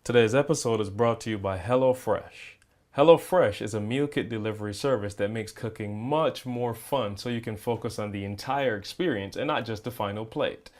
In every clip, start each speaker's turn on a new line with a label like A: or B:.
A: Today's episode is brought to you by HelloFresh. HelloFresh is a meal kit delivery service that makes cooking much more fun so you can focus on the entire experience and not just the final plate.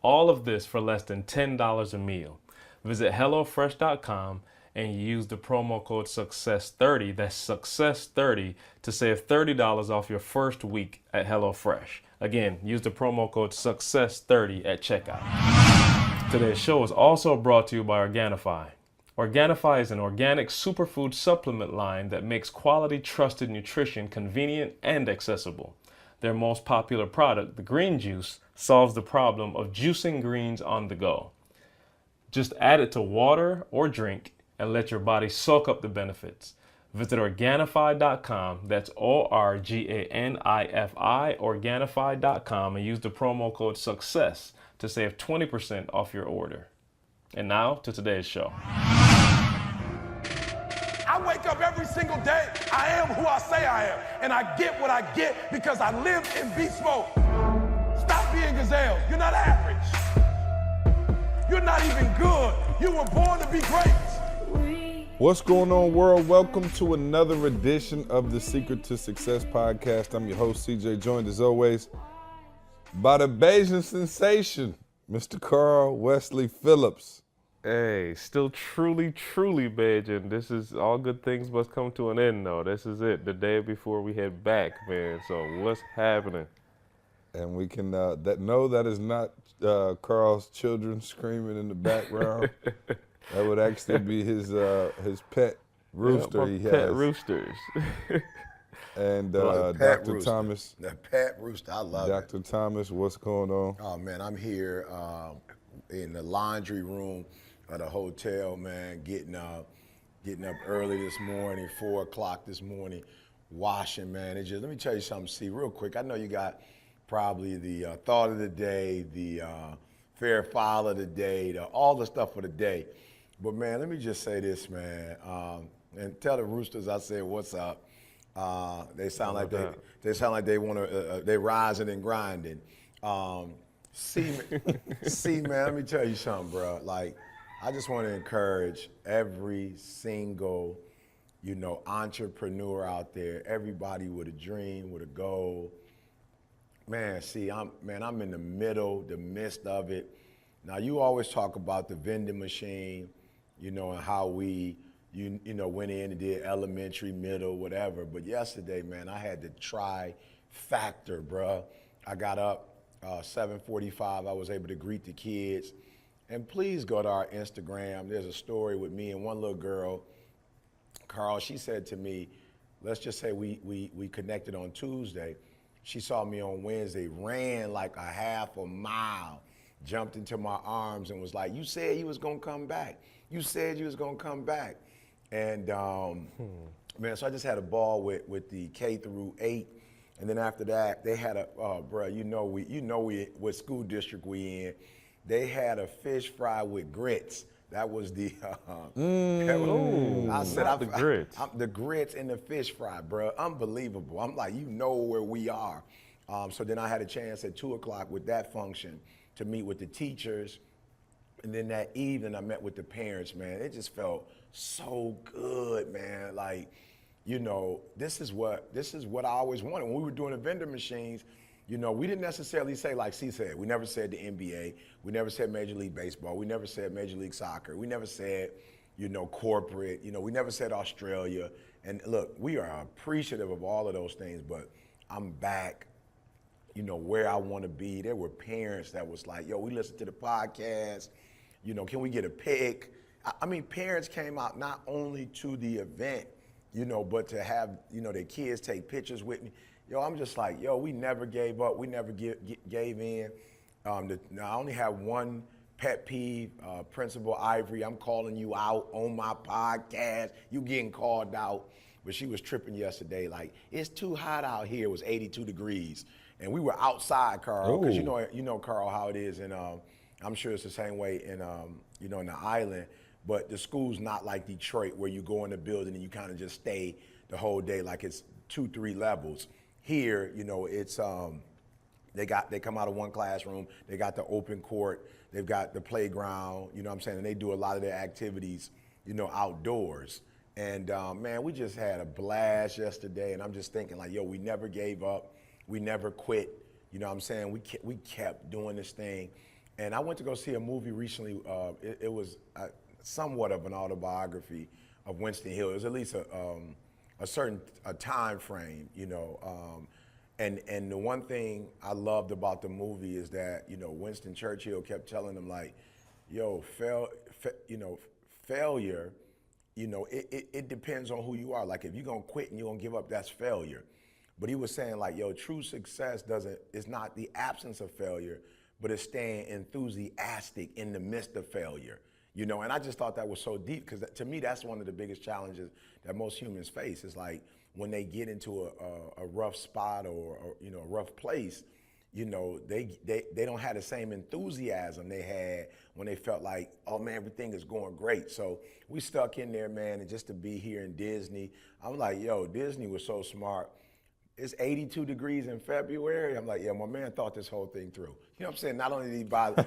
A: All of this for less than $10 a meal. Visit HelloFresh.com and use the promo code SUCCESS30, that's SUCCESS30, to save $30 off your first week at HelloFresh. Again, use the promo code SUCCESS30 at checkout. Today's show is also brought to you by Organifi. Organifi is an organic superfood supplement line that makes quality, trusted nutrition convenient and accessible. Their most popular product, the green juice, solves the problem of juicing greens on the go. Just add it to water or drink and let your body soak up the benefits. Visit Organifi.com, that's Organifi, Organifi.com, and use the promo code SUCCESS to save 20% off your order. And now to today's show.
B: I wake up every single day. I am who I say I am. And I get what I get because I live in beast mode. Stop being gazelles. You're not average. You're not even good. You were born to be great.
C: What's going on, world? Welcome to another edition of the Secret to Success podcast. I'm your host, CJ, joined as always by the Bayesian sensation, Mr. Carl Wesley Phillips.
A: Hey, still truly Bajan. This is all good things must come to an end, though. This is it, the day before we head back, man. So what's happening?
C: And we can that is not Carl's children screaming in the background. That would actually be his pet rooster.
A: Yeah,
C: he
A: pet
C: has.
A: roosters.
C: And
D: Pet
C: Dr.
D: rooster.
C: Thomas.
D: The pet rooster, I love it.
C: Dr. Thomas, what's going on?
D: Oh man, I'm here in the laundry room of the hotel, man, getting up early this morning, 4 o'clock this morning, washing, man. Let me tell you something, see, real quick. I know you got probably the thought of the day, the fair file of the day, all the stuff for the day. But man, let me just say this, man, and tell the roosters I said what's up. They sound like they want to. They rising and grinding. See, man, let me tell you something, bro. Like, I just want to encourage every single, entrepreneur out there. Everybody with a dream, with a goal. Man, see, I'm in the midst of it. Now, you always talk about the vending machine, and how we. Went in and did elementary, middle, whatever. But yesterday, man, I had the trifecta, bruh. I got up 7:45. I was able to greet the kids. And please go to our Instagram. There's a story with me and one little girl, Carl. She said to me, let's just say we connected on Tuesday. She saw me on Wednesday, ran like a half a mile, jumped into my arms and was like, you said you was going to come back. You said you was going to come back. And man, so I just had a ball with the K through 8, and then after that they had a bro, we what school district we in. They had a fish fry with grits. That was the I said
A: the grits.
D: The grits and the fish fry, bro, unbelievable. I'm like, where we are. So then I had a chance at 2 o'clock with that function to meet with the teachers. And then that evening, I met with the parents, man. It just felt so good, man. Like, this is what I always wanted. When we were doing the vending machines, we didn't necessarily say, like C said, we never said the NBA. We never said Major League Baseball. We never said Major League Soccer. We never said, corporate. We never said Australia. And look, we are appreciative of all of those things, but I'm back, where I want to be. There were parents that was like, yo, we listened to the podcast. Can we get a pic? I mean, parents came out not only to the event, but to have, their kids take pictures with me. Yo, I'm just like, we never gave up. We never gave in. I only have one pet peeve, Principal Ivory. I'm calling you out on my podcast. You getting called out. But she was tripping yesterday. Like, it's too hot out here. It was 82 degrees. And we were outside, Carl, because you know, Carl, how it is. And I'm sure it's the same way in, in the island. But the school's not like Detroit where you go in the building and you kind of just stay the whole day like it's 2-3 levels. Here, it's They come out of one classroom, they got the open court, they've got the playground, you know what I'm saying? And they do a lot of their activities, you know, outdoors. And man, we just had a blast yesterday, and I'm just thinking like, yo, we never gave up, we never quit, you know what I'm saying? We kept doing this thing. And I went to go see a movie recently, it was somewhat of an autobiography of Winston Hill. It was at least a certain time frame, you know. And the one thing I loved about the movie is that, you know, Winston Churchill kept telling them like, yo, failure, you know, it depends on who you are. Like if you're gonna quit and you're gonna give up, that's failure. But he was saying like, yo, true success is not the absence of failure, but it's staying enthusiastic in the midst of failure. You know, and I just thought that was so deep because to me, that's one of the biggest challenges that most humans face. Is like when they get into a rough spot or you know, a rough place, you know, they don't have the same enthusiasm they had when they felt like, oh man, everything is going great. So we stuck in there, man, and just to be here in Disney, I'm like, yo, Disney was so smart. It's 82 degrees in February. I'm like, yeah, my man thought this whole thing through. You know what I'm saying? Not only did he buy, land,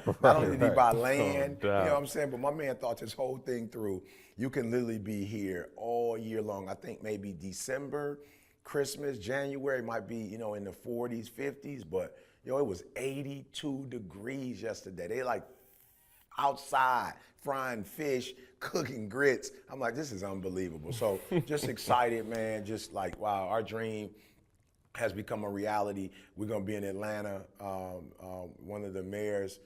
D: you know what I'm saying, but my man thought this whole thing through. You can literally be here all year long. I think maybe December, Christmas, January might be, you know, in the 40s, 50s, but yo, it was 82 degrees yesterday. They like outside frying fish, cooking grits. I'm like, this is unbelievable. So just excited, man. Just like, wow, our dream has become a reality. We're gonna be in Atlanta. One of the mayor's,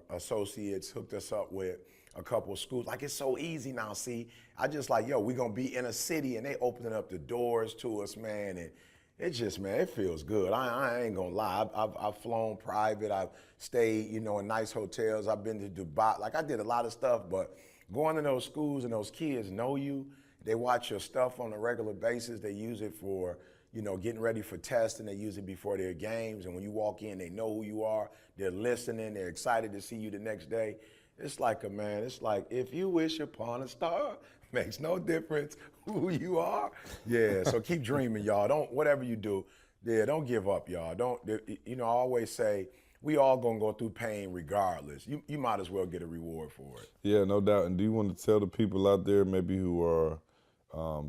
D: associates hooked us up with a couple of schools. Like it's so easy now. See, I just like, yo, we're gonna be in a city, and they opening up the doors to us, man. And it just, man, it feels good. I ain't gonna lie. I've flown private. I've stayed, you know, in nice hotels. I've been to Dubai. Like I did a lot of stuff, but going to those schools and those kids know you. They watch your stuff on a regular basis. They use it for, you know, getting ready for tests, and they use it before their games. And when you walk in, they know who you are. They're listening. They're excited to see you the next day. It's like it's like if you wish upon a star, makes no difference who you are. Yeah, so keep dreaming, y'all. Whatever you do, don't give up, y'all. I always say, we all gonna go through pain regardless. You might as well get a reward for it.
C: Yeah, no doubt. And do you want to tell the people out there maybe who are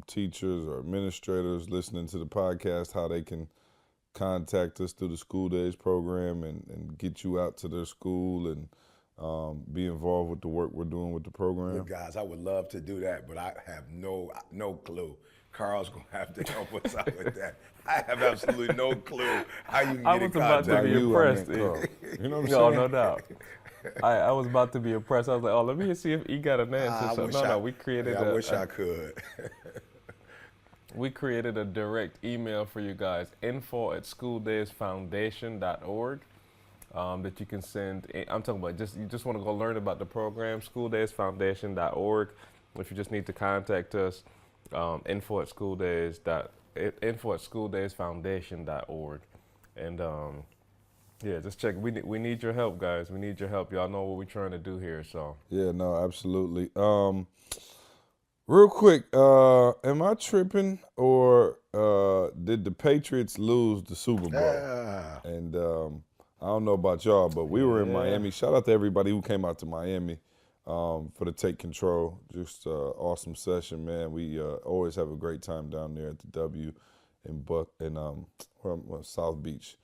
C: teachers or administrators listening to the podcast how they can contact us through the School Days program and get you out to their school and be involved with the work we're doing with the program?
D: Look, guys, I would love to do that, but I have no clue. Carl's gonna have to help us out with that. I have absolutely no clue how you can get in contact.
A: I was about to be impressed.
C: You know what I'm
A: No,
C: saying?
A: no doubt. I was about to be impressed. I was like, oh, let me see if he got an answer. We created
D: I wish I could.
A: We created a direct email for you guys, info@schooldaysfoundation.org, that you can send. I'm talking about you just want to go learn about the program, schooldaysfoundation.org. If you just need to contact us, info@schooldaysfoundation.org. And yeah, just check. We need your help, guys. We need your help. Y'all know what we're trying to do here. So
C: yeah, no, absolutely. Real quick, am I tripping or did the Patriots lose the Super Bowl?
D: Yeah.
C: And I don't know about y'all, but we were in Miami. Shout out to everybody who came out to Miami for the Take Control. Just awesome session, man. We always have a great time down there at the W in South Beach.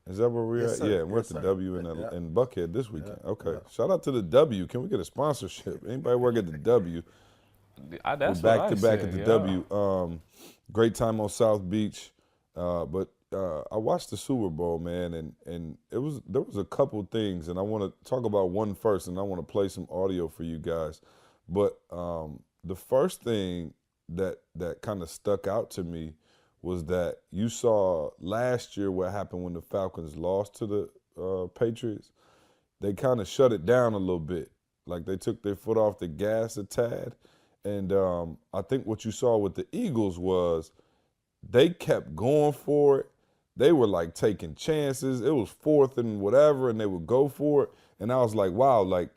C: Is that where we're
D: Yes,
C: at?
D: sir.
C: Yeah, we're
D: Yes,
C: at the
D: sir.
C: W in Buckhead this weekend. Okay. Shout out to the W. Can we get a sponsorship? Anybody work at the W?
A: that's
C: We're
A: what
C: back to back at the W. Great time on South Beach. But I watched the Super Bowl, man, and there was a couple things, and I want to talk about one first, and I want to play some audio for you guys. But the first thing that kind of stuck out to me was that you saw last year what happened when the Falcons lost to the Patriots. They kind of shut it down a little bit. Like they took their foot off the gas a tad. And I think what you saw with the Eagles was they kept going for it. They were like taking chances. It was fourth and whatever, and they would go for it. And I was like, wow, like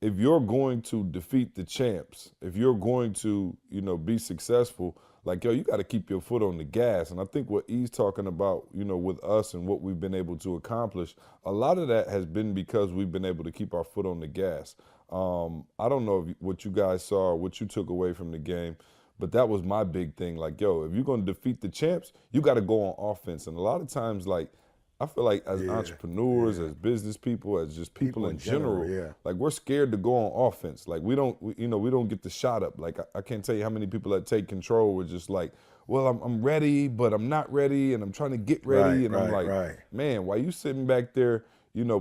C: if you're going to defeat the champs, if you're going to, be successful, like, yo, you got to keep your foot on the gas. And I think what E's talking about, with us and what we've been able to accomplish, a lot of that has been because we've been able to keep our foot on the gas. I don't know what you guys saw or what you took away from the game, but that was my big thing. Like, yo, if you're going to defeat the champs, you got to go on offense. And a lot of times, like, I feel like as entrepreneurs, as business people, as just people in general, like we're scared to go on offense. Like we don't get the shot up. Like I can't tell you how many people that take control were just like, well, I'm ready, but I'm not ready, and I'm trying to get ready. I'm like, man, why you sitting back there,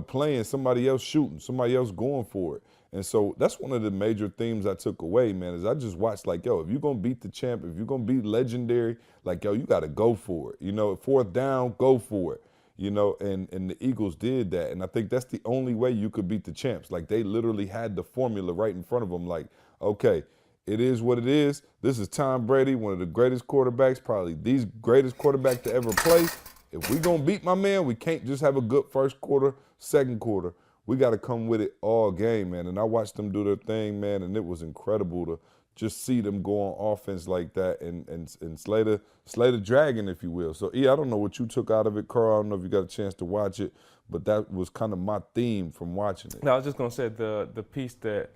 C: playing, somebody else shooting, somebody else going for it. And so that's one of the major themes I took away, man, is I just watched like, yo, if you're going to beat the champ, if you're going to be legendary, like, yo, you got to go for it. Fourth down, go for it. And the Eagles did that. And I think that's the only way you could beat the champs. Like, they literally had the formula right in front of them. Like, okay, it is what it is. This is Tom Brady, one of the greatest quarterbacks, probably the greatest quarterback to ever play. If we're going to beat my man, we can't just have a good first quarter, second quarter. We got to come with it all game, man. And I watched them do their thing, man, and it was incredible to just see them go on offense like that and slay the dragon, if you will. So, I don't know what you took out of it, Carl. I don't know if you got a chance to watch it, but that was kind of my theme from watching it.
A: No, I was just going to say the piece that,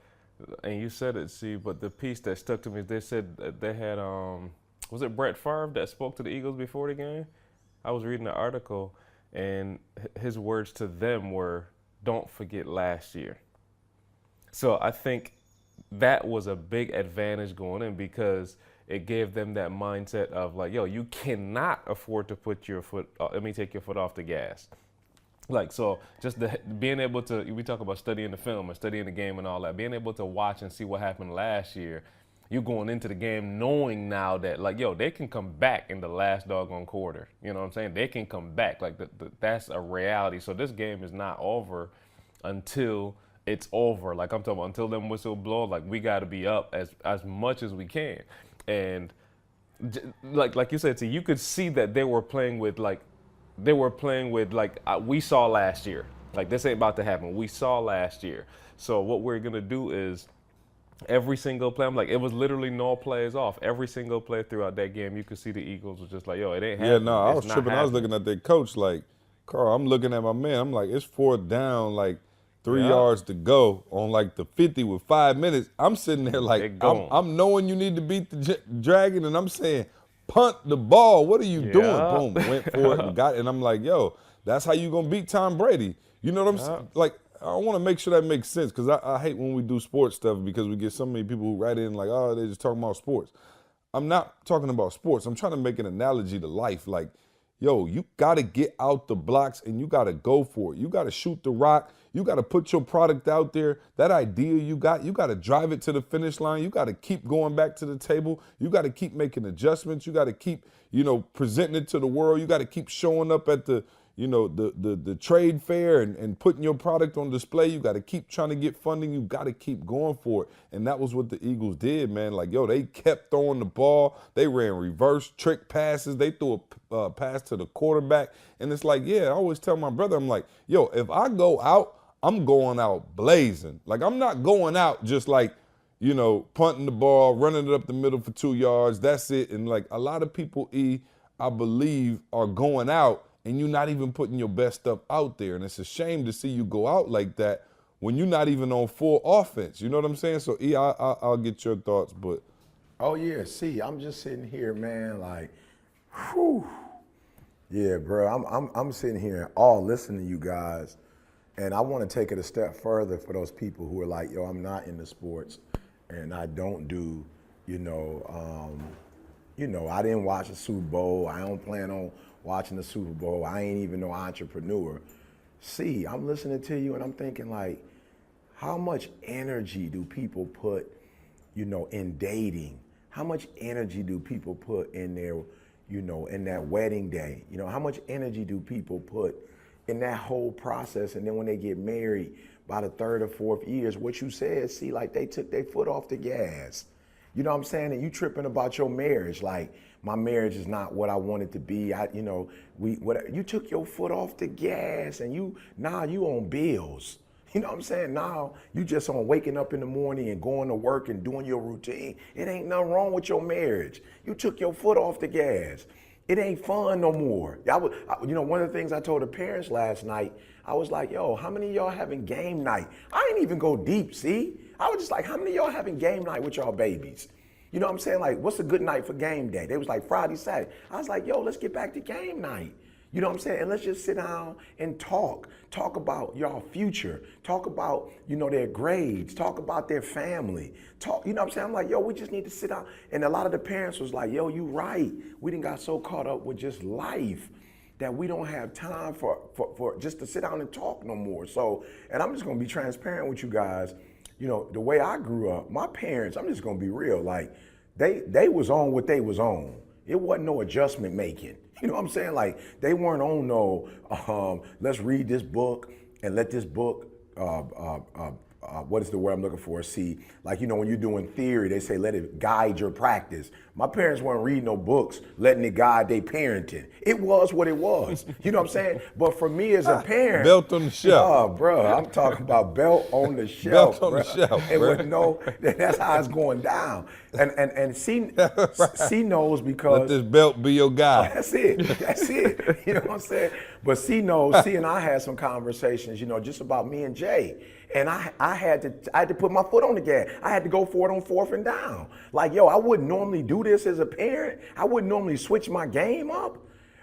A: and you said it, C, but the piece that stuck to me is they said that they had, was it Brett Favre that spoke to the Eagles before the game? I was reading the article, and his words to them were, don't forget last year. So I think that was a big advantage going in because it gave them that mindset of like, yo, you cannot afford to take your foot off the gas. Like, so just being able to, we talk about studying the film and studying the game and all that, being able to watch and see what happened last year, you going into the game knowing now that like, yo, they can come back in the last doggone quarter. You know what I'm saying? They can come back. Like that's a reality. So this game is not over until it's over. Like I'm talking about until them whistle blow, like we got to be up as much as we can. And like you said, so you could see that they were playing with we saw last year. Like this ain't about to happen. We saw last year. So what we're going to do is every single play, I'm like, it was literally no plays off. Every single play throughout that game, you could see the Eagles was just like, yo, it ain't happening.
C: Yeah, no, I was tripping. Happening. I was looking at their coach like, Carl, I'm looking at my man. I'm like, it's fourth down, like 3 yards to go on like the 50 with 5 minutes. I'm sitting there like, I'm knowing you need to beat the Dragon, and I'm saying, punt the ball. What are you doing? Boom, went for it and got it. And I'm like, yo, that's how you gonna beat Tom Brady. You know what I'm saying? Like, I want to make sure that makes sense because I hate when we do sports stuff because we get so many people who write in like, oh, they're just talking about sports. I'm not talking about sports. I'm trying to make an analogy to life. Like, yo, you got to get out the blocks and you got to go for it. You got to shoot the rock. You got to put your product out there. That idea you got to drive it to the finish line. You got to keep going back to the table. You got to keep making adjustments. You got to keep, presenting it to the world. You got to keep showing up at the trade fair and putting your product on display. You got to keep trying to get funding. You got to keep going for it. And that was what the Eagles did, man. Like, yo, they kept throwing the ball. They ran reverse trick passes. They threw a pass to the quarterback. And it's like, I always tell my brother, I'm like, yo, if I go out, I'm going out blazing. Like, I'm not going out just like, punting the ball, running it up the middle for 2 yards. That's it. And like a lot of people, I believe, are going out and you're not even putting your best stuff out there. And it's a shame to see you go out like that when you're not even on full offense. You know what I'm saying? So, I'll get your thoughts, but.
D: Oh, yeah. See, I'm just sitting here, man, like, whew. Yeah, bro, I'm sitting here in awe listening to you guys. And I want to take it a step further for those people who are like, yo, I'm not into sports and I don't do, I didn't watch the Super Bowl. I don't plan on watching the Super Bowl. I ain't even no entrepreneur. See, I'm listening to you and I'm thinking like, how much energy do people put, in dating? How much energy do people put in their, in that wedding day? How much energy do people put in that whole process? And then when they get married by the third or fourth years, what you said, see, like they took their foot off the gas. You know what I'm saying? And you tripping about your marriage. Like, my marriage is not what I want it to be. You took your foot off the gas and you on bills. You know what I'm saying? Now you just on waking up in the morning and going to work and doing your routine. It ain't nothing wrong with your marriage. You took your foot off the gas. It ain't fun no more. One of the things I told the parents last night, I was like, yo, how many of y'all having game night? I didn't even go deep, see? I was just like, how many of y'all having game night with y'all babies? You know what I'm saying? Like, what's a good night for game day? They was like Friday, Saturday. I was like, yo, let's get back to game night. You know what I'm saying? And let's just sit down and talk. Talk about y'all future. Talk about, their grades. Talk about their family. Talk, you know what I'm saying? I'm like, yo, we just need to sit down. And a lot of the parents was like, yo, you right. We done got so caught up with just life that we don't have time for just to sit down and talk no more. So, and I'm just gonna be transparent with you guys. The way I grew up, my parents, I'm just gonna be real, like they was on what they was on. It wasn't no adjustment making. You know what I'm saying? Like they weren't on no, let's read this book and let this book, what is the word I'm looking for? See, like, when you're doing theory, they say let it guide your practice. My parents weren't reading no books, letting it guide their parenting. It was what it was. You know what I'm saying? But for me as a parent.
C: Belt on the shelf.
D: Oh, bro, I'm talking about belt on the shelf.
C: Belt on the shelf.
D: And that's how it's going down. And C knows because.
C: Let this belt be your guide.
D: That's it. You know what I'm saying? But C knows, C and I had some conversations, just about me and Jay. And I had to put my foot on the gas. I had to go for it on 4th and down. Like, yo, I wouldn't normally do this as a parent. I wouldn't normally switch my game up.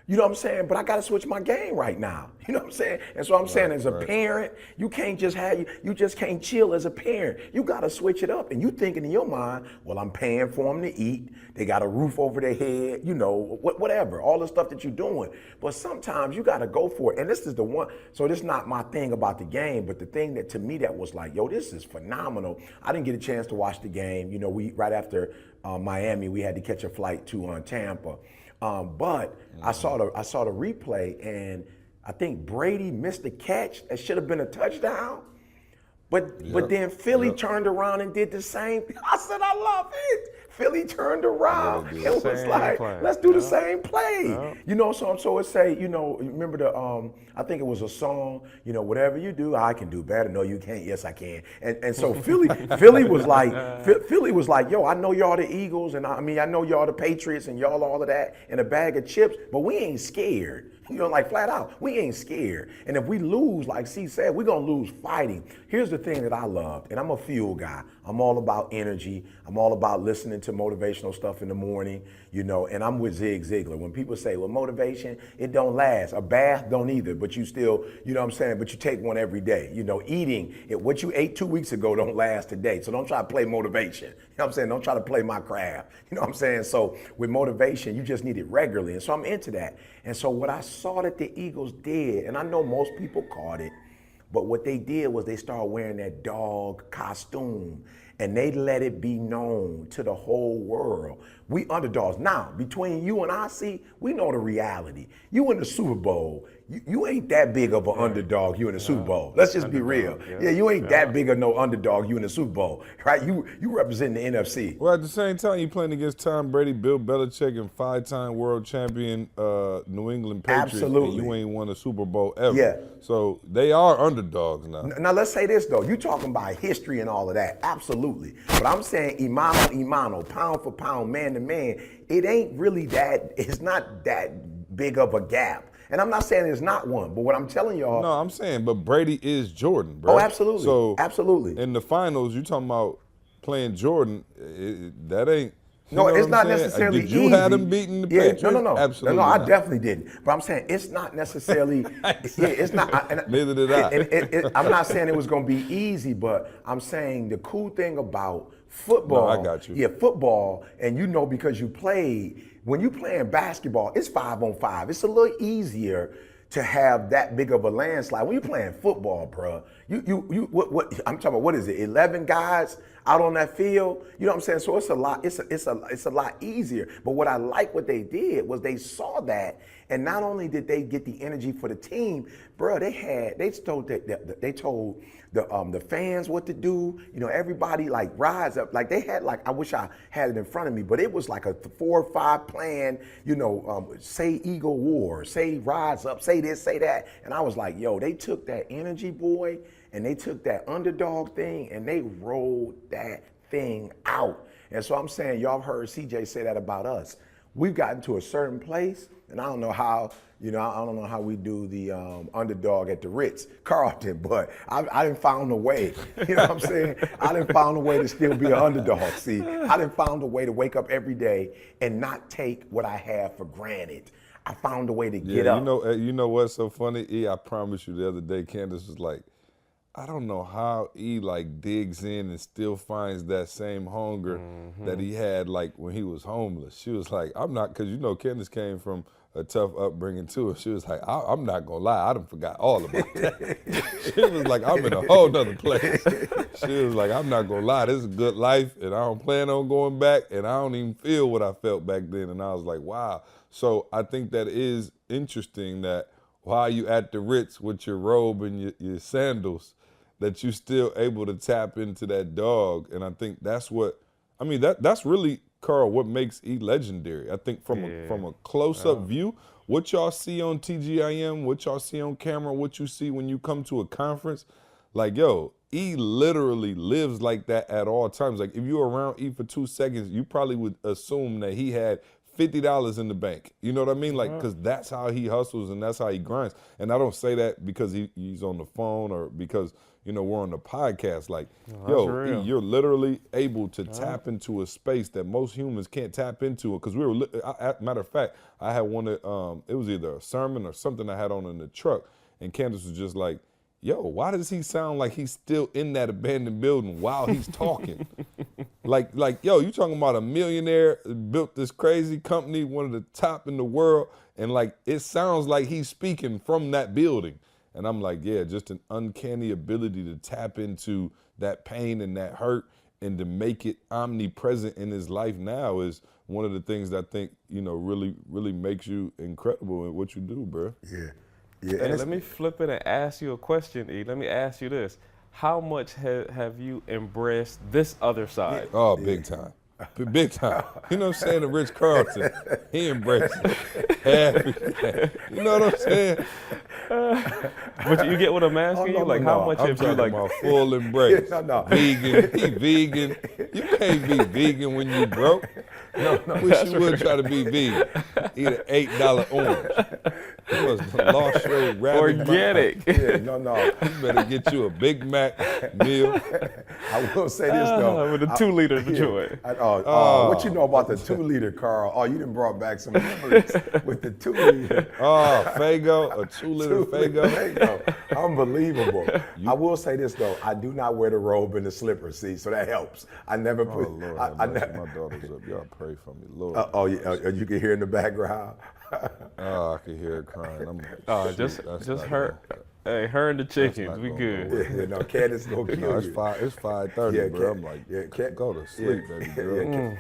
D: You know what I'm saying? But I got to switch my game right now. You know what I'm saying? And so I'm saying as a parent, you can't just you just can't chill as a parent. You got to switch it up. And you thinking in your mind, well, I'm paying for them to eat. They got a roof over their head, whatever, all the stuff that you're doing. But sometimes you got to go for it. And this is the one. So this is not my thing about the game, but the thing that to me that was like, yo, this is phenomenal. I didn't get a chance to watch the game. We right after Miami, we had to catch a flight to Tampa. But I saw the replay, and I think Brady missed a catch that should have been a touchdown. But then Philly turned around and did the same thing. I said, I love it. Philly turned around and was like, let's do the same play. So it say, remember I think it was a song, whatever you do, I can do better. No, you can't. Yes, I can. And so Philly was like, yo, I know y'all the Eagles, and I know y'all the Patriots, and y'all all of that, and a bag of chips, but we ain't scared. Like flat out, we ain't scared. And if we lose, like C said, we're going to lose fighting. Here's the thing that I loved, and I'm a fuel guy. I'm all about energy. I'm all about listening to motivational stuff in the morning, and I'm with Zig Ziglar. When people say, well, motivation, it don't last. A bath don't either, but you still, but you take one every day. Eating, what you ate 2 weeks ago don't last today. So don't try to play motivation. Don't try to play my craft. So with motivation, you just need it regularly. And so I'm into that. And so what I saw that the Eagles did, and I know most people caught it, but what they did was they started wearing that dog costume, and they let it be known to the whole world. We underdogs. Now, between you and I, see, we know the reality. You in the Super Bowl, you ain't that big of an underdog, you in the Super Bowl. Let's just be real. Yeah, you ain't that big of no underdog, you in the Super Bowl, right? You represent the NFC.
C: Well, at the same time, you playing against Tom Brady, Bill Belichick, and 5-time world champion New England Patriots.
D: Absolutely.
C: And you ain't won a Super Bowl ever.
D: Yeah.
C: So they are underdogs now.
D: Now let's say this though. You talking about history and all of that. Absolutely. But I'm saying imano, pound for pound, man to man, it ain't really it's not that big of a gap. And I'm not saying there's not one, but what I'm telling y'all.
C: No, I'm saying, but Brady is Jordan, bro.
D: Oh, absolutely.
C: So
D: absolutely.
C: In the finals, you talking about playing Jordan, that ain't.
D: No, it's not necessarily
C: Did you
D: easy.
C: have them beating the Patriots?
D: No.
C: Absolutely.
D: No, I
C: not.
D: definitely didn't. But I'm saying it's not necessarily. It's not.
C: Neither did I.
D: I'm not saying it was going to be easy, but I'm saying the cool thing about football.
C: No, I got you.
D: Yeah, football, and because you played. When you playing basketball, it's 5-on-5. It's a little easier to have that big of a landslide. When you're playing football, bro, what I'm talking about, what is it, 11 guys out on that field? You know what I'm saying? So it's a lot easier. But what I like what they did was they saw that, and not only did they get the energy for the team, bro, they told the fans what to do. Everybody like rise up. Like they had I wish I had it in front of me, but it was like a 4 or 5 plan, say Eagle War, say rise up, say this, say that. And I was like, yo, they took that energy, boy, and they took that underdog thing and they rolled that thing out. And so I'm saying, y'all heard CJ say that about us. We've gotten to a certain place, and I don't know how, I don't know how we do the underdog at the Ritz Carlton, but I done found a way. You know what I'm saying? I done found a way to still be an underdog. See, I done found a way to wake up every day and not take what I have for granted. I found a way to get up.
C: You know what's so funny? E, I promise you the other day, Candace was like, I don't know how E like digs in and still finds that same hunger that he had like when he was homeless. She was like, I'm not, because Candace came from a tough upbringing too. And she was like, I'm not gonna lie, I done forgot all about that. She was like, I'm in a whole nother place. She was like, I'm not gonna lie, this is a good life and I don't plan on going back and I don't even feel what I felt back then. And I was like, wow. So I think that is interesting that while you at the Ritz with your robe and your sandals, that you still able to tap into that dog. And I think that's that's really, Carl, what makes E legendary. I think from a close-up view, what y'all see on TGIM, what y'all see on camera, what you see when you come to a conference, like, yo, E literally lives like that at all times. Like, if you're around E for 2 seconds, you probably would assume that he had $50 in the bank. You know what I mean? Like, because that's how he hustles and that's how he grinds. And I don't say that because he's on the phone or because, we're on the podcast. Like, E, you're literally able to tap into a space that most humans can't tap into. Because matter of fact, I had one, it was either a sermon or something I had on in the truck. And Candace was just like, yo, why does he sound like he's still in that abandoned building while he's talking? like, yo, you talking about a millionaire, built this crazy company, one of the top in the world, and like, it sounds like he's speaking from that building. And I'm like, yeah, just an uncanny ability to tap into that pain and that hurt and to make it omnipresent in his life now is one of the things that I think, really, really makes you incredible at what you do, bro.
D: Yeah.
A: Hey, let me flip it and ask you a question, E. Let me ask you this. How much have you embraced this other side?
C: Oh, big time. Big time. You know what I'm saying? The Rich Carlton, he embraced it. Everything. You know what I'm saying?
A: But you get what I'm asking you? Like, how much have you, like,
C: about full embrace? Vegan. He vegan. You can't be vegan when you broke. Wish you would try to be vegan. Eat an $8 orange. You must have lost your rabbit.
A: Organic.
C: You better get you a Big Mac meal.
D: I will say this though.
A: With a 2-liter joy.
D: What you know about the 2-liter, Carl? Oh, you done brought back some memories with the 2-liter.
C: Oh, Fago, a 2-liter Fago.
D: Unbelievable. I will say this though. I do not wear the robe and the slippers, see, so that helps. I never put.
C: Oh, Lord,
D: my
C: daughter's up. Y'all pray for me, Lord.
D: You can hear in the background.
C: I can hear her crying.
A: Just her. Hey, her and the chickens, we good.
D: Candace gonna kill you.
C: It's 5:30, bro. I'm like, go to sleep, baby girl.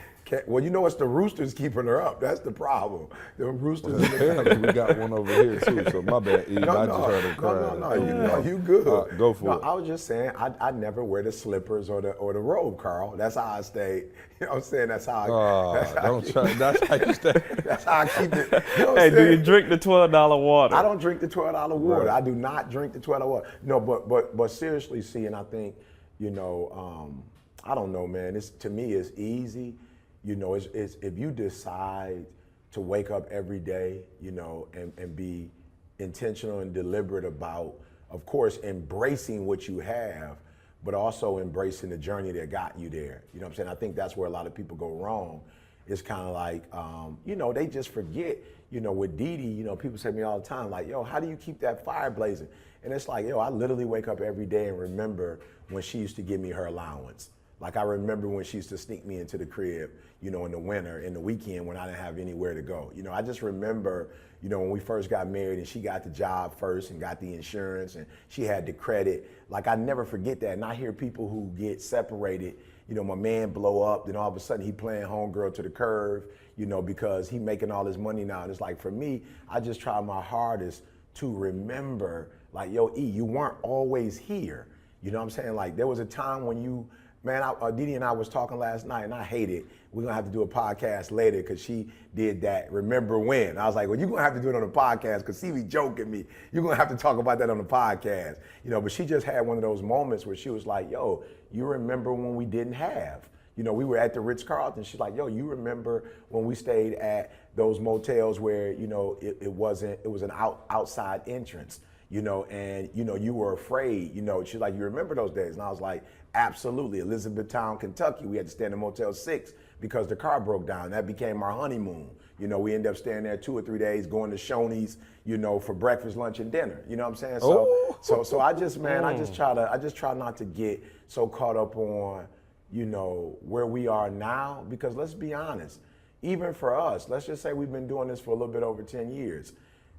D: Well, it's the roosters keeping her up. That's the problem. The roosters.
C: Apparently, we got one over here too. So my bad, Eve. I just heard her crying.
D: No, you good.
C: Go for it.
D: I was just saying, I never wear the slippers or the robe, Carl. That's how I stay. You know what I'm saying? That's how.
C: That's how you stay.
D: That's how I keep it.
A: Hey, do you drink the $12 water?
D: I don't drink the $12 water.
C: Right.
D: I do not drink the $12 water. No, but seriously, see, and I think, I don't know, man. To me, it's easy. It's if you decide to wake up every day, and be intentional and deliberate about, of course, embracing what you have, but also embracing the journey that got you there. You know what I'm saying? I think that's where a lot of people go wrong. It's kind of like, they just forget, with Dee Dee, people say to me all the time, like, yo, how do you keep that fire blazing? And it's like, yo, I literally wake up every day and remember when she used to give me her allowance. Like, I remember when she used to sneak me into the crib, in the winter, in the weekend when I didn't have anywhere to go. I just remember, when we first got married and she got the job first and got the insurance and she had the credit. Like, I never forget that. And I hear people who get separated, my man blow up, then all of a sudden he playing homegirl to the curve, because he making all his money now. And it's like, for me, I just try my hardest to remember, like, yo, E, you weren't always here. You know what I'm saying? Like, there was a time when you Man, Didi and I was talking last night, and I hate it. We're going to have to do a podcast later because she did that, remember when. I was like, well, you're going to have to do it on the podcast because she be joking me. You're going to have to talk about that on the podcast. You know, but she just had one of those moments where she was like, yo, you remember when we didn't have? You know, we were at the Ritz-Carlton. She's like, yo, you remember when we stayed at those motels where, you know, it was an outside entrance, you know, and, you know, you were afraid, you know. She's like, you remember those days? And I was like, absolutely. Elizabethtown, Kentucky, we had to stay in Motel 6 because the car broke down. That became our honeymoon. You know, we ended up staying there 2 or 3 days, going to Shoney's, you know, for breakfast, lunch, and dinner. You know what I'm saying? So I just, man, I just try not to get so caught up on, you know, where we are now, because let's be honest, even for us, let's just say we've been doing this for a little bit over 10 years.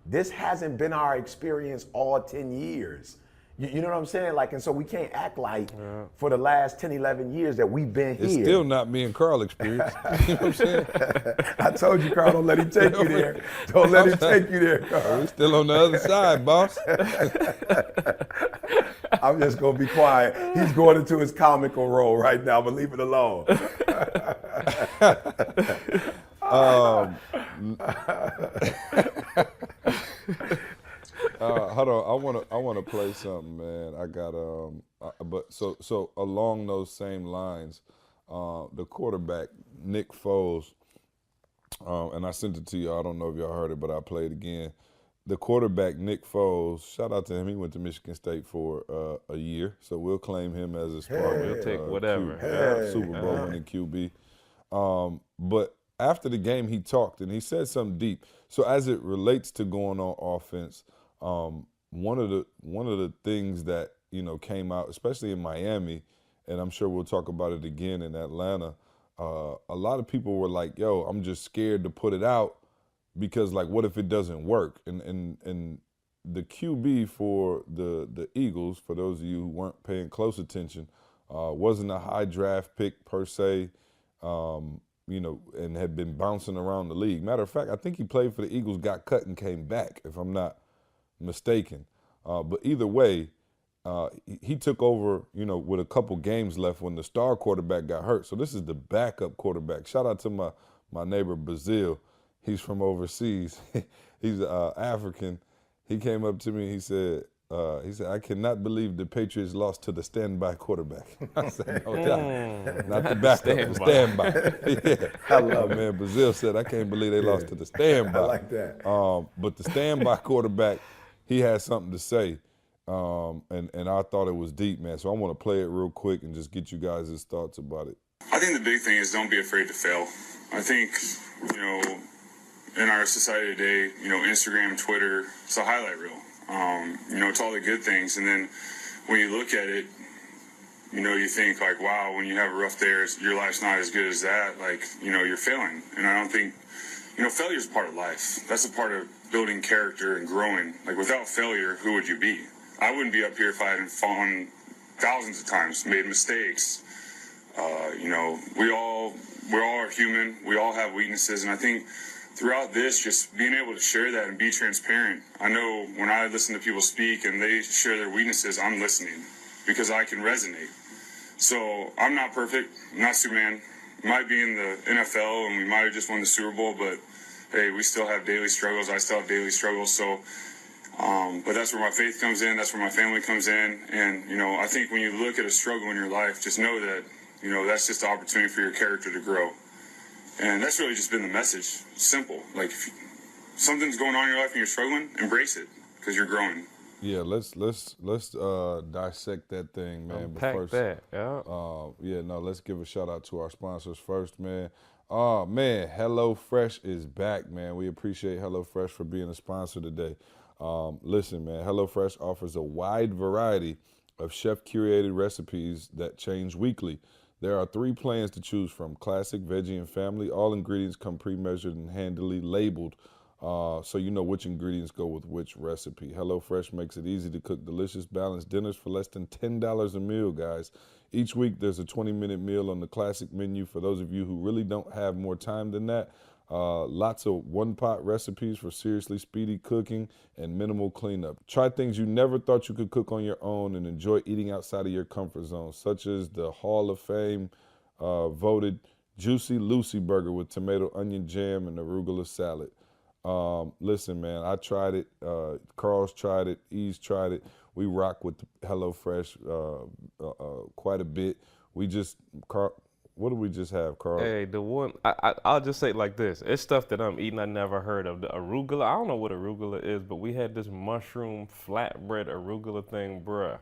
D: This hasn't been our experience all 10 years. You know what I'm saying? Like, and so we can't act like for the last 10, 11 years that we've been here.
C: It's still not me and Carl experience. You know what I'm saying?
D: I told you, Carl, don't let him take you there. Don't let him take you there, Carl.
C: We're still on the other side, boss.
D: I'm just going to be quiet. He's going into his comical role right now, but leave it alone.
C: Hold on, I want to play something, man. I got but so along those same lines, the quarterback Nick Foles, and I sent it to you. I don't know if y'all heard it, but I'll play it again. The quarterback Nick Foles, shout out to him. He went to Michigan State for a year, so we'll claim him as a starter.
A: We'll take whatever.
C: Super Bowl winning QB. But after the game, he talked and he said something deep. So as it relates to going on offense, one of the things that, you know, came out, especially in Miami, and I'm sure we'll talk about it again in Atlanta, a lot of people were like, yo, I'm just scared to put it out because, like, what if it doesn't work? And the QB for the Eagles, for those of you who weren't paying close attention, wasn't a high draft pick per se, you know, and had been bouncing around the league. Matter of fact, I think he played for the Eagles, got cut, and came back, if I'm not mistaken. But either way, he took over, you know, with a couple games left when the star quarterback got hurt. So this is the backup quarterback. Shout out to my neighbor Brazil. He's from overseas. He's African. He came up to me. He said, I cannot believe the Patriots lost to the standby quarterback. I said, no doubt. Not the backup, the standby. Yeah. I love it. Man, Brazil said, I can't believe they lost to the standby.
D: I like that.
C: But the standby quarterback, he had something to say. And I thought it was deep, man. So I want to play it real quick and just get you guys' thoughts about it.
E: I think the big thing is don't be afraid to fail. I think, you know, in our society today, you know, Instagram, Twitter, it's a highlight reel. You know, it's all the good things. And then when you look at it, you know, you think like, wow, when you have a rough day, your life's not as good as that. Like, you know, you're failing. And I don't think, you know, failure is part of life. That's a part of building character and growing. Like, without failure, who would you be? I wouldn't be up here if I hadn't fallen thousands of times, made mistakes. You know, we all are human. We all have weaknesses. And I think throughout this, just being able to share that and be transparent. I know when I listen to people speak and they share their weaknesses, I'm listening because I can resonate. So I'm not perfect. I'm not Superman. Might be in the NFL and we might have just won the Super Bowl, but hey, we still have daily struggles. I still have daily struggles. So, but that's where my faith comes in. That's where my family comes in. And, you know, I think when you look at a struggle in your life, just know that, you know, that's just the opportunity for your character to grow. And that's really just been the message. Simple. Like, if something's going on in your life and you're struggling, embrace it because you're growing.
C: Yeah, let's dissect that thing, man.
A: Unpack
C: but first,
A: that, yeah.
C: Let's give a shout out to our sponsors first, man. Oh man, HelloFresh is back, man. We appreciate HelloFresh for being a sponsor today. Listen, man, HelloFresh offers a wide variety of chef-curated recipes that change weekly. There are 3 plans to choose from: classic, veggie, and family. All ingredients come pre-measured and handily labeled, so you know which ingredients go with which recipe. HelloFresh makes it easy to cook delicious, balanced dinners for less than $10 a meal, guys. Each week, there's a 20-minute meal on the classic menu for those of you who really don't have more time than that. Lots of one-pot recipes for seriously speedy cooking and minimal cleanup. Try things you never thought you could cook on your own and enjoy eating outside of your comfort zone, such as the Hall of Fame voted Juicy Lucy Burger with tomato, onion jam, and arugula salad. Listen, man, I tried it. Carl's tried it. E's tried it. We rock with HelloFresh quite a bit. What do we just have, Carl?
A: Hey, the one I'll just say it like this: it's stuff that I'm eating I never heard of. The arugula, I don't know what arugula is, but we had this mushroom flatbread arugula thing, bruh.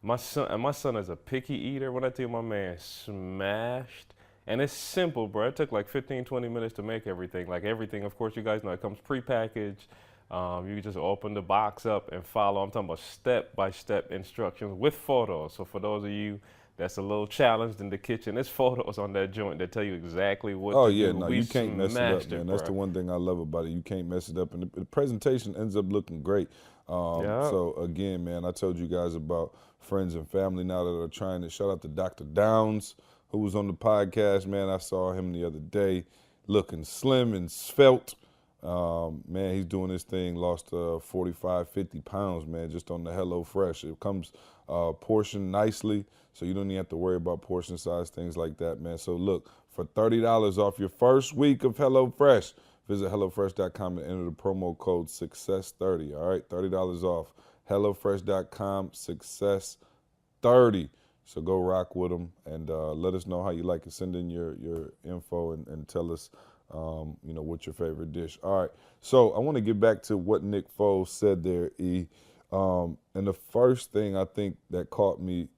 A: My son is a picky eater. When I tell you, my man smashed. And it's simple, bro. It took like 15, 20 minutes to make everything. Like everything, of course, you guys know it comes prepackaged. You can just open the box up and follow. I'm talking about step-by-step instructions with photos. So for those of you that's a little challenged in the kitchen, there's photos on that joint that tell you exactly what to do.
C: Oh, yeah, no, you can't mess it up, man. That's
A: bro.
C: the one thing I love about it. You can't mess it up. And the presentation ends up looking great.
A: Yeah.
C: So, again, man, I told you guys about friends and family now that are trying to. Shout out to Dr. Downs, who was on the podcast, man. I saw him the other day looking slim and svelte. Man, he's doing this thing, lost 45, 50 pounds, man, just on the HelloFresh. It comes portioned nicely, so you don't even have to worry about portion size, things like that, man. So look, for $30 off your first week of HelloFresh, visit HelloFresh.com and enter the promo code SUCCESS30, all right? $30 off. HelloFresh.com, SUCCESS30. So go rock with them and let us know how you like it. Send in your info and tell us, what's your favorite dish. All right. So I want to get back to what Nick Foles said there, E. And the first thing I think that caught me,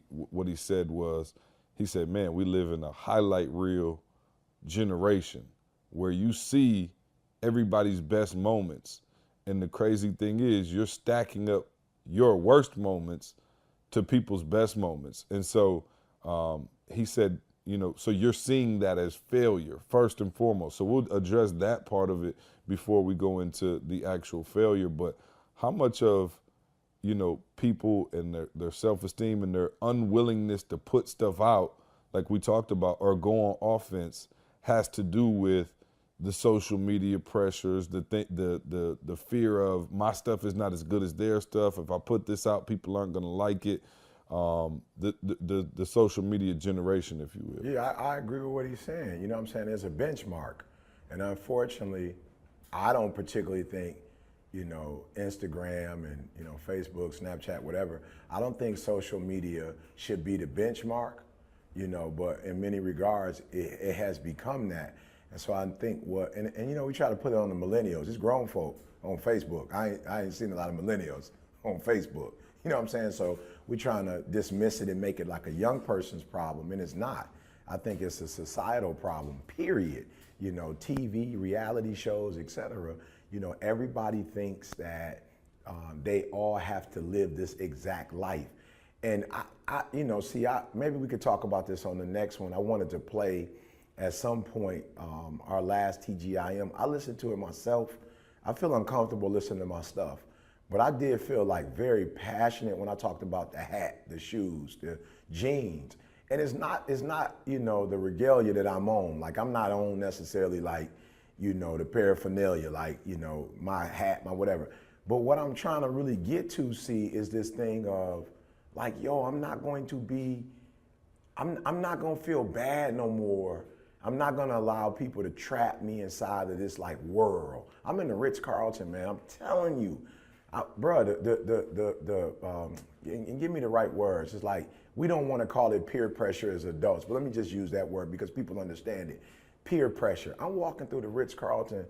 C: what he said was, he said, man, we live in a highlight reel generation where you see everybody's best moments. And the crazy thing is you're stacking up your worst moments to people's best moments. And so he said, so you're seeing that as failure first and foremost. So we'll address that part of it before we go into the actual failure. But how much of, people and their self-esteem and their unwillingness to put stuff out, like we talked about, or go on offense has to do with the social media pressures, the fear of my stuff is not as good as their stuff. If I put this out, people aren't going to like it. The social media generation, if you will.
D: Yeah, I agree with what he's saying. You know what I'm saying? There's a benchmark. And unfortunately, I don't particularly think, Instagram and, Facebook, Snapchat, whatever, I don't think social media should be the benchmark, but in many regards, it has become that. And so I think we try to put it on the millennials. It's grown folk on Facebook. I ain't seen a lot of millennials on Facebook. You know what I'm saying? So we're trying to dismiss it and make it like a young person's problem, and it's not. I think it's a societal problem, period. TV, reality shows, et cetera. Everybody thinks that they all have to live this exact life. And maybe we could talk about this on the next one. I wanted to play at some point our last TGIM. I listened to it myself. I feel uncomfortable listening to my stuff. But I did feel like very passionate when I talked about the hat, the shoes, the jeans. And it's not, the regalia that I'm on. Like, I'm not on necessarily like, the paraphernalia, like, my hat, my whatever. But what I'm trying to really get to see is this thing of like, I'm not going to feel bad no more. I'm not gonna allow people to trap me inside of this like world. I'm in the Ritz-Carlton, man. I'm telling you. Bro, and give me the right words. It's like, we don't want to call it peer pressure as adults, but let me just use that word because people understand it. Peer pressure. I'm walking through the Ritz-Carlton,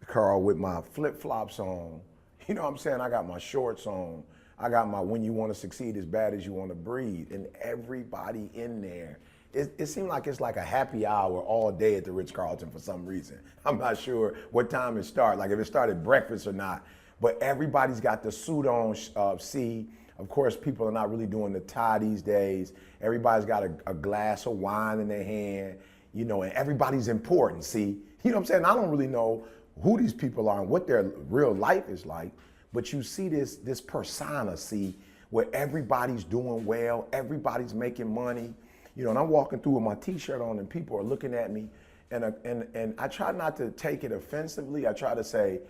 D: Carl, with my flip-flops on. You know what I'm saying? I got my shorts on. I got my when you want to succeed as bad as you want to breathe. And everybody in there, it seemed like it's like a happy hour all day at the Ritz-Carlton for some reason. I'm not sure what time it started, like if it started breakfast or not. But everybody's got the suit on, Of course, people are not really doing the tie these days. Everybody's got a glass of wine in their hand, and everybody's important, see? You know what I'm saying? I don't really know who these people are and what their real life is like, but you see this persona, see, where everybody's doing well, everybody's making money, and I'm walking through with my t-shirt on and people are looking at me And I try not to take it offensively. I try to say,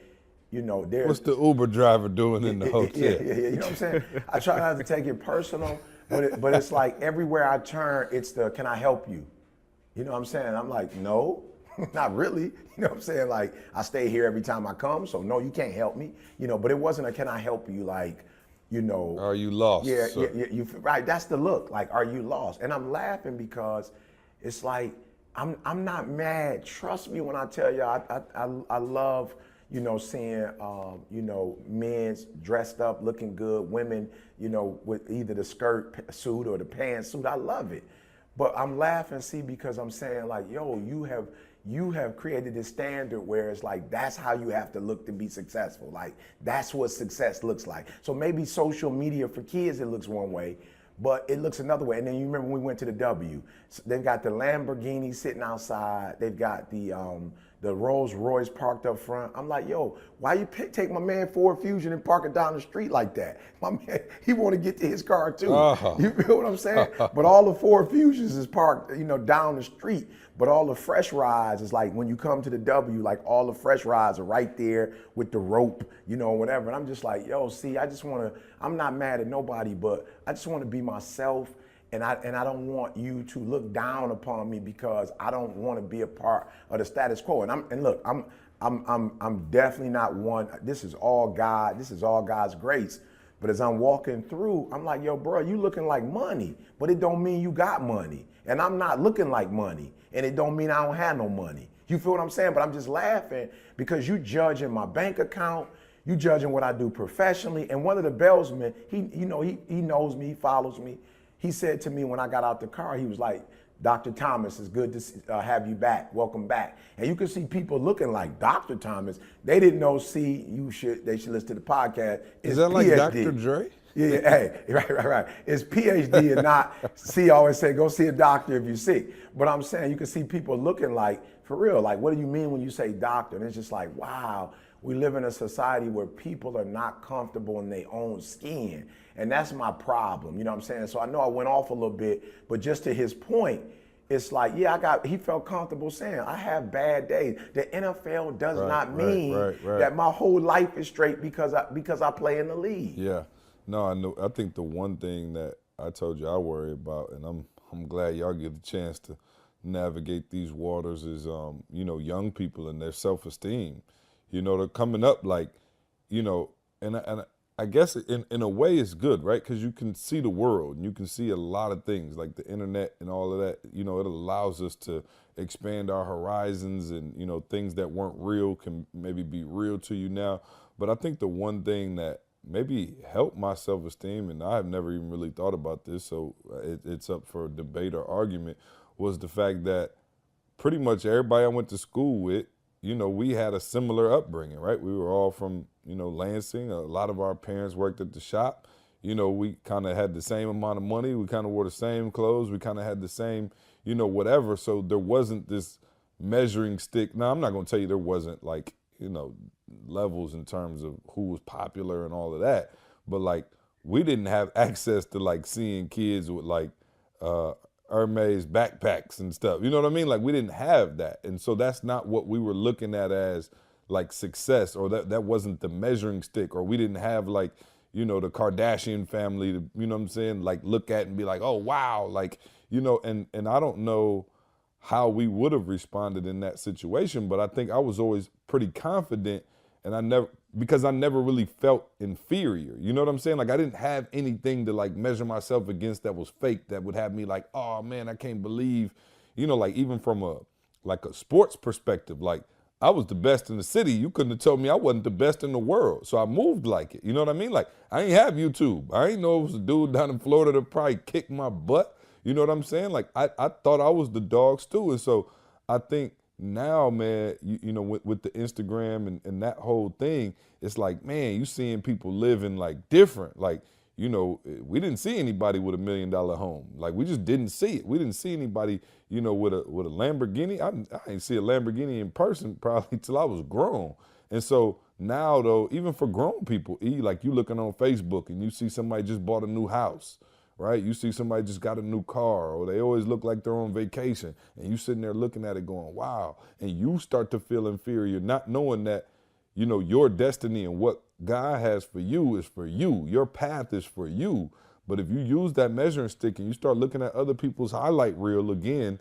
D: you know, there's
C: What's the Uber driver doing in the hotel?
D: yeah. You know what I'm saying? I try not to take it personal, but it's like everywhere I turn, it's the can I help you? You know what I'm saying? I'm like, no, not really. You know what I'm saying? Like I stay here every time I come, so no, you can't help me. You know, but it wasn't a can I help you like, you know.
C: Are you lost?
D: Yeah,
C: sir?
D: you right. That's the look. Like, are you lost? And I'm laughing because it's like I'm not mad. Trust me when I tell you I love, you know, seeing you know, men's dressed up, looking good, women, you know, with either the skirt suit or the pantsuit. I love it. But I'm laughing, see, because I'm saying like, yo, you have created this standard where it's like that's how you have to look to be successful. Like that's what success looks like. So maybe social media for kids it looks one way, but it looks another way. And then you remember when we went to the W, so they've got the Lamborghini sitting outside. They've got the Rolls Royce parked up front. I'm like, yo, why you take my man Ford Fusion and park it down the street like that? My man, he want to get to his car too. You feel what I'm saying? But all the Ford Fusions is parked, you know, down the street. But all the fresh rides is like when you come to the W, like all the fresh rides are right there with the rope, you know, whatever. And I'm just like, yo, see, I just want to, I'm not mad at nobody, but I just want to be myself. And I don't want you to look down upon me because I don't want to be a part of the status quo. And look, I'm definitely not one. This is all God. This is all God's grace. But as I'm walking through, I'm like, yo, bro, you looking like money, but it don't mean you got money. And I'm not looking like money, and it don't mean I don't have no money. You feel what I'm saying? But I'm just laughing because you judging my bank account. You judging what I do professionally. And one of the bellsmen, he knows me, he follows me. He said to me when I got out the car, he was like, Dr. Thomas, it's good to have you back. Welcome back. And you can see people looking like Dr. Thomas. They didn't know, see, they should listen to the podcast.
C: Is that like
D: PH.D.
C: Dr. Dre?
D: Yeah, hey, right. It's PH.D. and not, see, I always say, go see a doctor if you're sick. But I'm saying you can see people looking like, for real, like, what do you mean when you say doctor? And it's just like, wow, we live in a society where people are not comfortable in their own skin. And that's my problem, you know what I'm saying? So I know I went off a little bit, but just to his point, it's like, yeah, he felt comfortable saying, I have bad days. The NFL does not mean that my whole life is straight because I play in the league.
C: Yeah. No, I know. I think the one thing that I told you I worry about, and I'm glad y'all get the chance to navigate these waters, is you know, young people and their self-esteem. You know, they're coming up like, you know, and I guess in a way it's good, right? Because you can see the world and you can see a lot of things like the internet and all of that. You know, it allows us to expand our horizons, and, you know, things that weren't real can maybe be real to you now. But I think the one thing that maybe helped my self-esteem, and I've never even really thought about this, so it's up for debate or argument, was the fact that pretty much everybody I went to school with, you know, we had a similar upbringing, right? We were all from, you know, Lansing. A lot of our parents worked at the shop. You know, we kind of had the same amount of money. We kind of wore the same clothes. We kind of had the same, you know, whatever. So there wasn't this measuring stick. Now, I'm not going to tell you there wasn't, like, you know, levels in terms of who was popular and all of that. But, like, we didn't have access to, like, seeing kids with, like, Hermes backpacks and stuff. You know what I mean? Like, we didn't have that. And so that's not what we were looking at as, like, success, or that wasn't the measuring stick, or we didn't have, like, you know, the Kardashian family to, you know what I'm saying, like, look at and be like, oh, wow, like, you know, and I don't know how we would have responded in that situation, but I think I was always pretty confident, and because I never really felt inferior. You know what I'm saying? Like, I didn't have anything to, like, measure myself against that was fake, that would have me like, oh man, I can't believe, you know, like, even from a sports perspective, like, I was the best in the city. You couldn't have told me I wasn't the best in the world. So I moved like it. You know what I mean? Like, I ain't have YouTube. I ain't know it was a dude down in Florida that probably kicked my butt. You know what I'm saying? Like, I thought I was the dogs too. And so I think now, man, you know, with the Instagram and that whole thing, it's like, man, you seeing people living like different. Like, you know, we didn't see anybody with $1 million home. Like, we just didn't see it. We didn't see anybody, you know, with a Lamborghini. I didn't see a Lamborghini in person probably till I was grown. And so now, though, even for grown people, like, you looking on Facebook and you see somebody just bought a new house, right? You see somebody just got a new car, or they always look like they're on vacation, and you sitting there looking at it going, wow, and you start to feel inferior, not knowing that, you know, your destiny and what God has for you is for you. Your path is for you. But if you use that measuring stick and you start looking at other people's highlight reel again,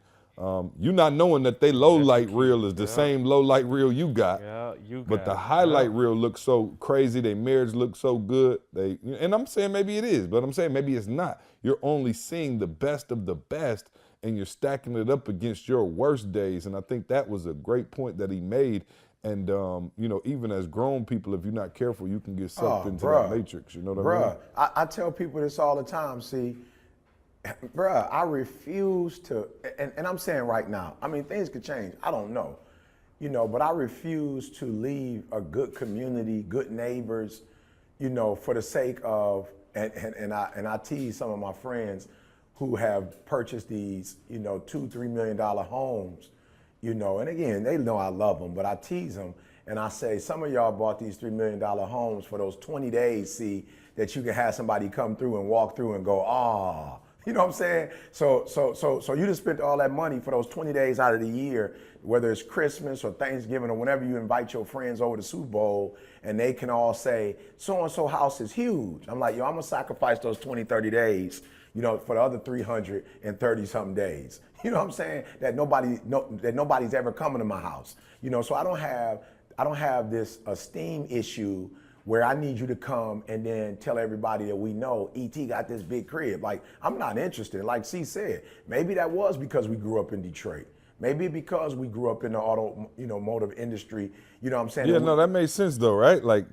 C: you not knowing that they low light reel is the same low light reel you got.
A: Yeah, you got
C: But the
A: it.
C: highlight
A: Yeah.
C: reel looks so crazy. Their marriage looks so good. And I'm saying maybe it is, but I'm saying maybe it's not. You're only seeing the best of the best, and you're stacking it up against your worst days. And I think that was a great point that he made. And you know, even as grown people, if you're not careful, you can get sucked into that matrix. You know what I mean?
D: I tell people this all the time. See, bruh, I refuse to, and I'm saying right now, I mean, things could change. I don't know, you know, but I refuse to leave a good community, good neighbors, you know, for the sake of, and I tease some of my friends who have purchased these, you know, $2-3 million homes, you know, and again, they know I love them, but I tease them and I say, some of y'all bought these $3 million homes for those 20 days, see, that you can have somebody come through and walk through and go, ah. You know what I'm saying? So you just spent all that money for those 20 days out of the year, whether it's Christmas or Thanksgiving or whenever you invite your friends over to Super Bowl, and they can all say, so-and-so house is huge. I'm like, yo, I'm gonna sacrifice those 20, 30 days, you know, for the other 330 something days. You know what I'm saying? That nobody's ever coming to my house. You know, so I don't have this esteem issue where I need you to come and then tell everybody that we know E.T. got this big crib. Like, I'm not interested. Like C said, maybe that was because we grew up in Detroit. Maybe because we grew up in the automotive industry. You know what I'm saying?
C: Yeah, no, that makes sense though, right? Like,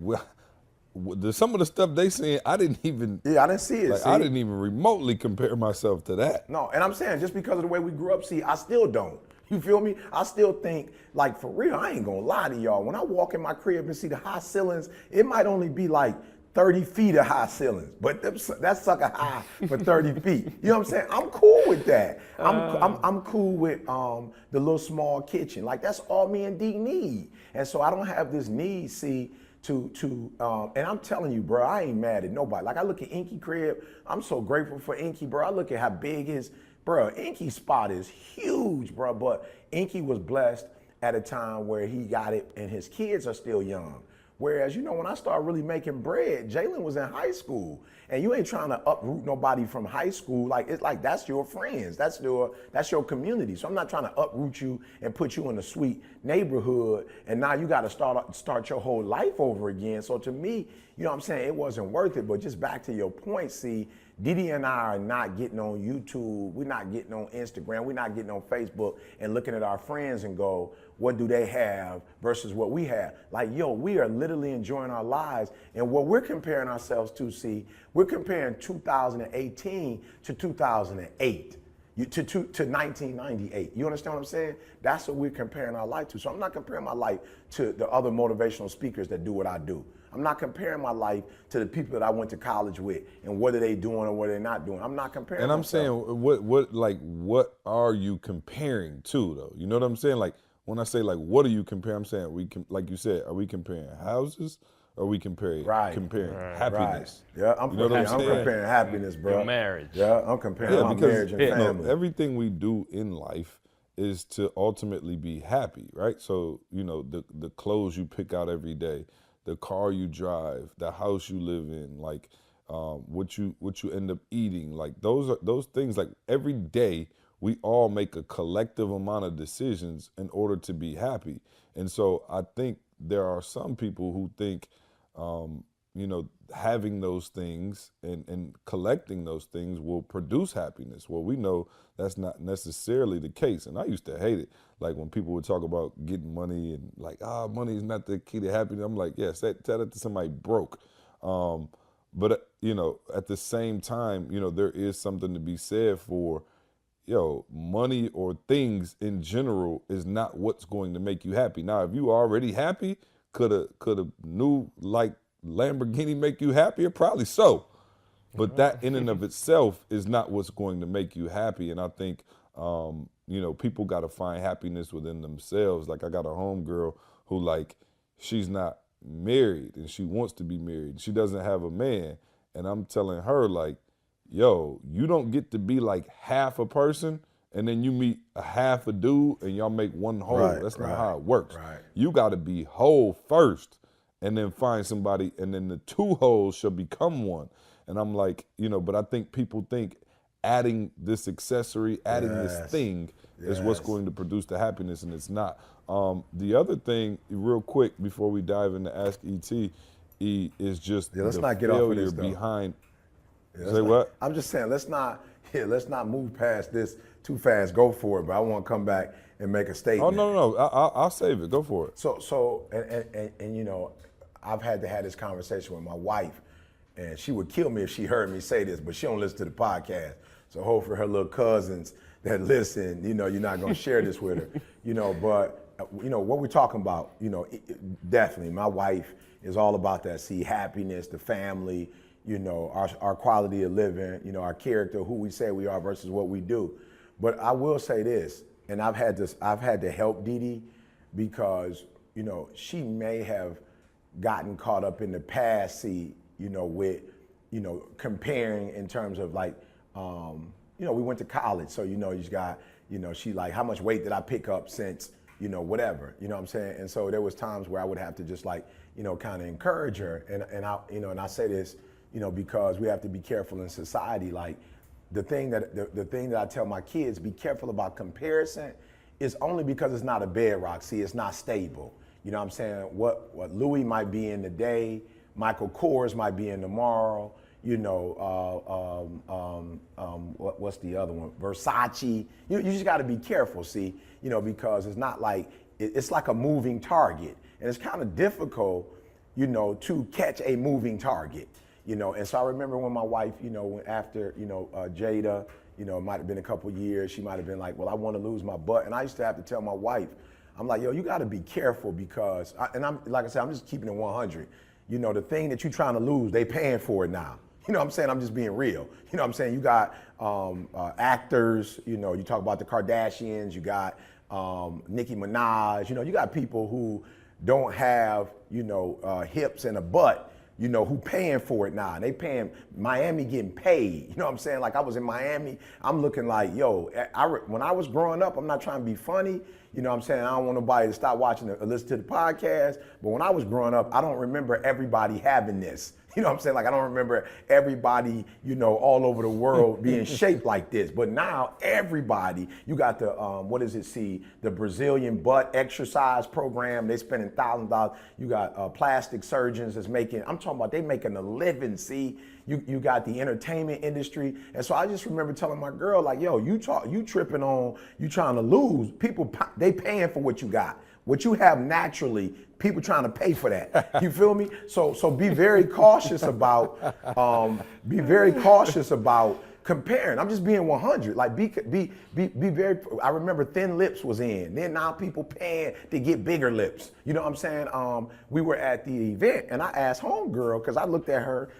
C: some of the stuff they saying, I didn't even.
D: Yeah, I didn't see it.
C: Like, I didn't even remotely compare myself to that.
D: No, and I'm saying just because of the way we grew up, see, I still don't. You feel me? I still think, like, for real, I ain't gonna lie to y'all. When I walk in my crib and see the high ceilings, it might only be like 30 feet of high ceilings, but that's sucker high for 30 feet. You know what I'm saying? I'm cool with that. I'm cool with the little small kitchen. Like, that's all me and D need. And so I don't have this need, see, and I'm telling you, bro, I ain't mad at nobody. Like, I look at Inky crib, I'm so grateful for Inky, bro. I look at how big his, bro, Inky's spot is huge, bro, but Inky was blessed at a time where he got it and his kids are still young. Whereas, you know, when I started really making bread, Jalen was in high school, and you ain't trying to uproot nobody from high school. Like, it's like, that's your friends, that's your community. So I'm not trying to uproot you and put you in a sweet neighborhood, and now you got to start your whole life over again. So to me, you know what I'm saying, it wasn't worth it. But just back to your point, see, Didi and I are not getting on YouTube, we're not getting on Instagram, we're not getting on Facebook and looking at our friends and go, what do they have versus what we have? Like, yo, we are literally enjoying our lives. And what we're comparing ourselves to, see, we're comparing 2018 to 2008. To 1998. You understand what I'm saying? That's what we're comparing our life to. So I'm not comparing my life to the other motivational speakers that do what I do. I'm not comparing my life to the people that I went to college with and what are they doing or what are they not doing. I'm not comparing.
C: And I'm saying, what are you comparing to though? You know what I'm saying? Like, when I say, like, what are you comparing? I'm saying, like you said, are we comparing houses? Or are we comparing happiness?
D: Right. Yeah, I'm comparing happiness, bro.
A: Your marriage.
D: Yeah, I'm comparing my marriage and family.
C: Everything we do in life is to ultimately be happy, right? So, you know, the clothes you pick out every day, the car you drive, the house you live in, like what you end up eating, like those things. Like, every day we all make a collective amount of decisions in order to be happy. And so I think there are some people who think, you know, having those things and collecting those things will produce happiness. Well, we know that's not necessarily the case. And I used to hate it. Like, when people would talk about getting money and like, money is not the key to happiness. I'm like, yes, tell that to somebody broke. But, you know, at the same time, you know, there is something to be said for, money or things in general is not what's going to make you happy. Now, if you are already happy, could a new, like, Lamborghini make you happier? Probably so. But that in and of itself is not what's going to make you happy. And I think, people got to find happiness within themselves. Like, I got a homegirl who, like, she's not married and she wants to be married. She doesn't have a man. And I'm telling her, like, yo, you don't get to be like half a person and then you meet a half a dude and y'all make one whole.
D: Right,
C: That's not
D: right,
C: how it works.
D: right.
C: You got to be whole first and then find somebody, and then the two wholes shall become one. And I'm like, but I think people think adding this accessory, adding this thing is what's going to produce the happiness, and it's not. The other thing, real quick, before we dive into Ask ET, is just
D: let's
C: the
D: not get off of
C: failure
D: this, though.
C: behind.
D: Yeah,
C: Say what?
D: I'm just saying, let's not move past this too fast. Go for it, but I want to come back and make a statement.
C: Oh no, I'll save it. Go for it.
D: So, and I've had to have this conversation with my wife, and she would kill me if she heard me say this, but she don't listen to the podcast. So hopefully her little cousins that listen, you're not gonna share this with her, But what we're talking about, definitely, my wife is all about that. See, happiness, the family, our quality of living, our character, who we say we are versus what we do. But I will say this, and I've had to help Dee Dee because, she may have gotten caught up in the past, with, comparing in terms of like, we went to college, so you got, she like, how much weight did I pick up since, whatever, you know what I'm saying? And so there was times where I would have to just like, kind of encourage her, and I say this, because we have to be careful in society. Like the thing that I tell my kids, be careful about comparison, is only because it's not a bedrock. See, it's not stable. You know what I'm saying? What Louis might be in today, Michael Kors might be in tomorrow. What's the other one? Versace. You just got to be careful, see, because it's not like, it's like a moving target. And it's kind of difficult, to catch a moving target, And so I remember when my wife, after, Jada, it might have been a couple years, she might have been like, well, I want to lose my butt. And I used to have to tell my wife, I'm like, yo, you got to be careful because, I'm like I said, I'm just keeping it 100. The thing that you're trying to lose, they paying for it now. You know what I'm saying? I'm just being real. You know what I'm saying? You got actors, you talk about the Kardashians, you got Nicki Minaj, you got people who don't have, hips and a butt, who paying for it now. They paying, Miami getting paid. You know what I'm saying? Like I was in Miami, I'm looking like, yo, when I was growing up, I'm not trying to be funny. You know what I'm saying? I don't want nobody to stop watching or listen to the podcast. But when I was growing up, I don't remember everybody having this. You know what I'm saying? Like I don't remember everybody, all over the world being shaped like this. But now everybody, you got the, the Brazilian butt exercise program. They spending thousands of dollars. You got plastic surgeons that's I'm talking about they making a living, see? You got the entertainment industry. And so I just remember telling my girl, like, yo, you tripping on, you trying to lose. People, they paying for what you got. What you have naturally, people trying to pay for that. You feel me? So be very cautious about comparing. I'm just being 100. Like be very. I remember thin lips was in. Then now people paying to get bigger lips. You know what I'm saying? We were at the event and I asked homegirl because I looked at her.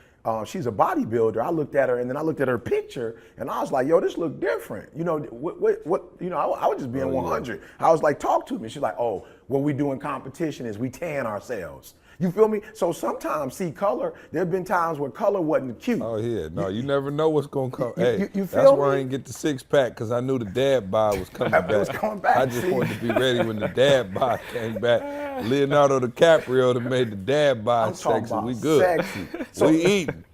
D: She's a bodybuilder. I looked at her and then I looked at her picture and I was like, yo, this look different. What I was just being 100. I was like, talk to me. She's like, oh, what we do in competition is we tan ourselves. You feel me? So sometimes, see, color, there have been times where color wasn't cute.
C: Oh, yeah. No, you never know what's going to come. Hey,
D: you
C: that's why I didn't get the six-pack because I knew the dad bod was coming back.
D: It was coming back.
C: I just wanted to be ready when the dad bod came back. Leonardo DiCaprio that made the dad bod sexy. We good.
D: Sexy. So,
C: we eating.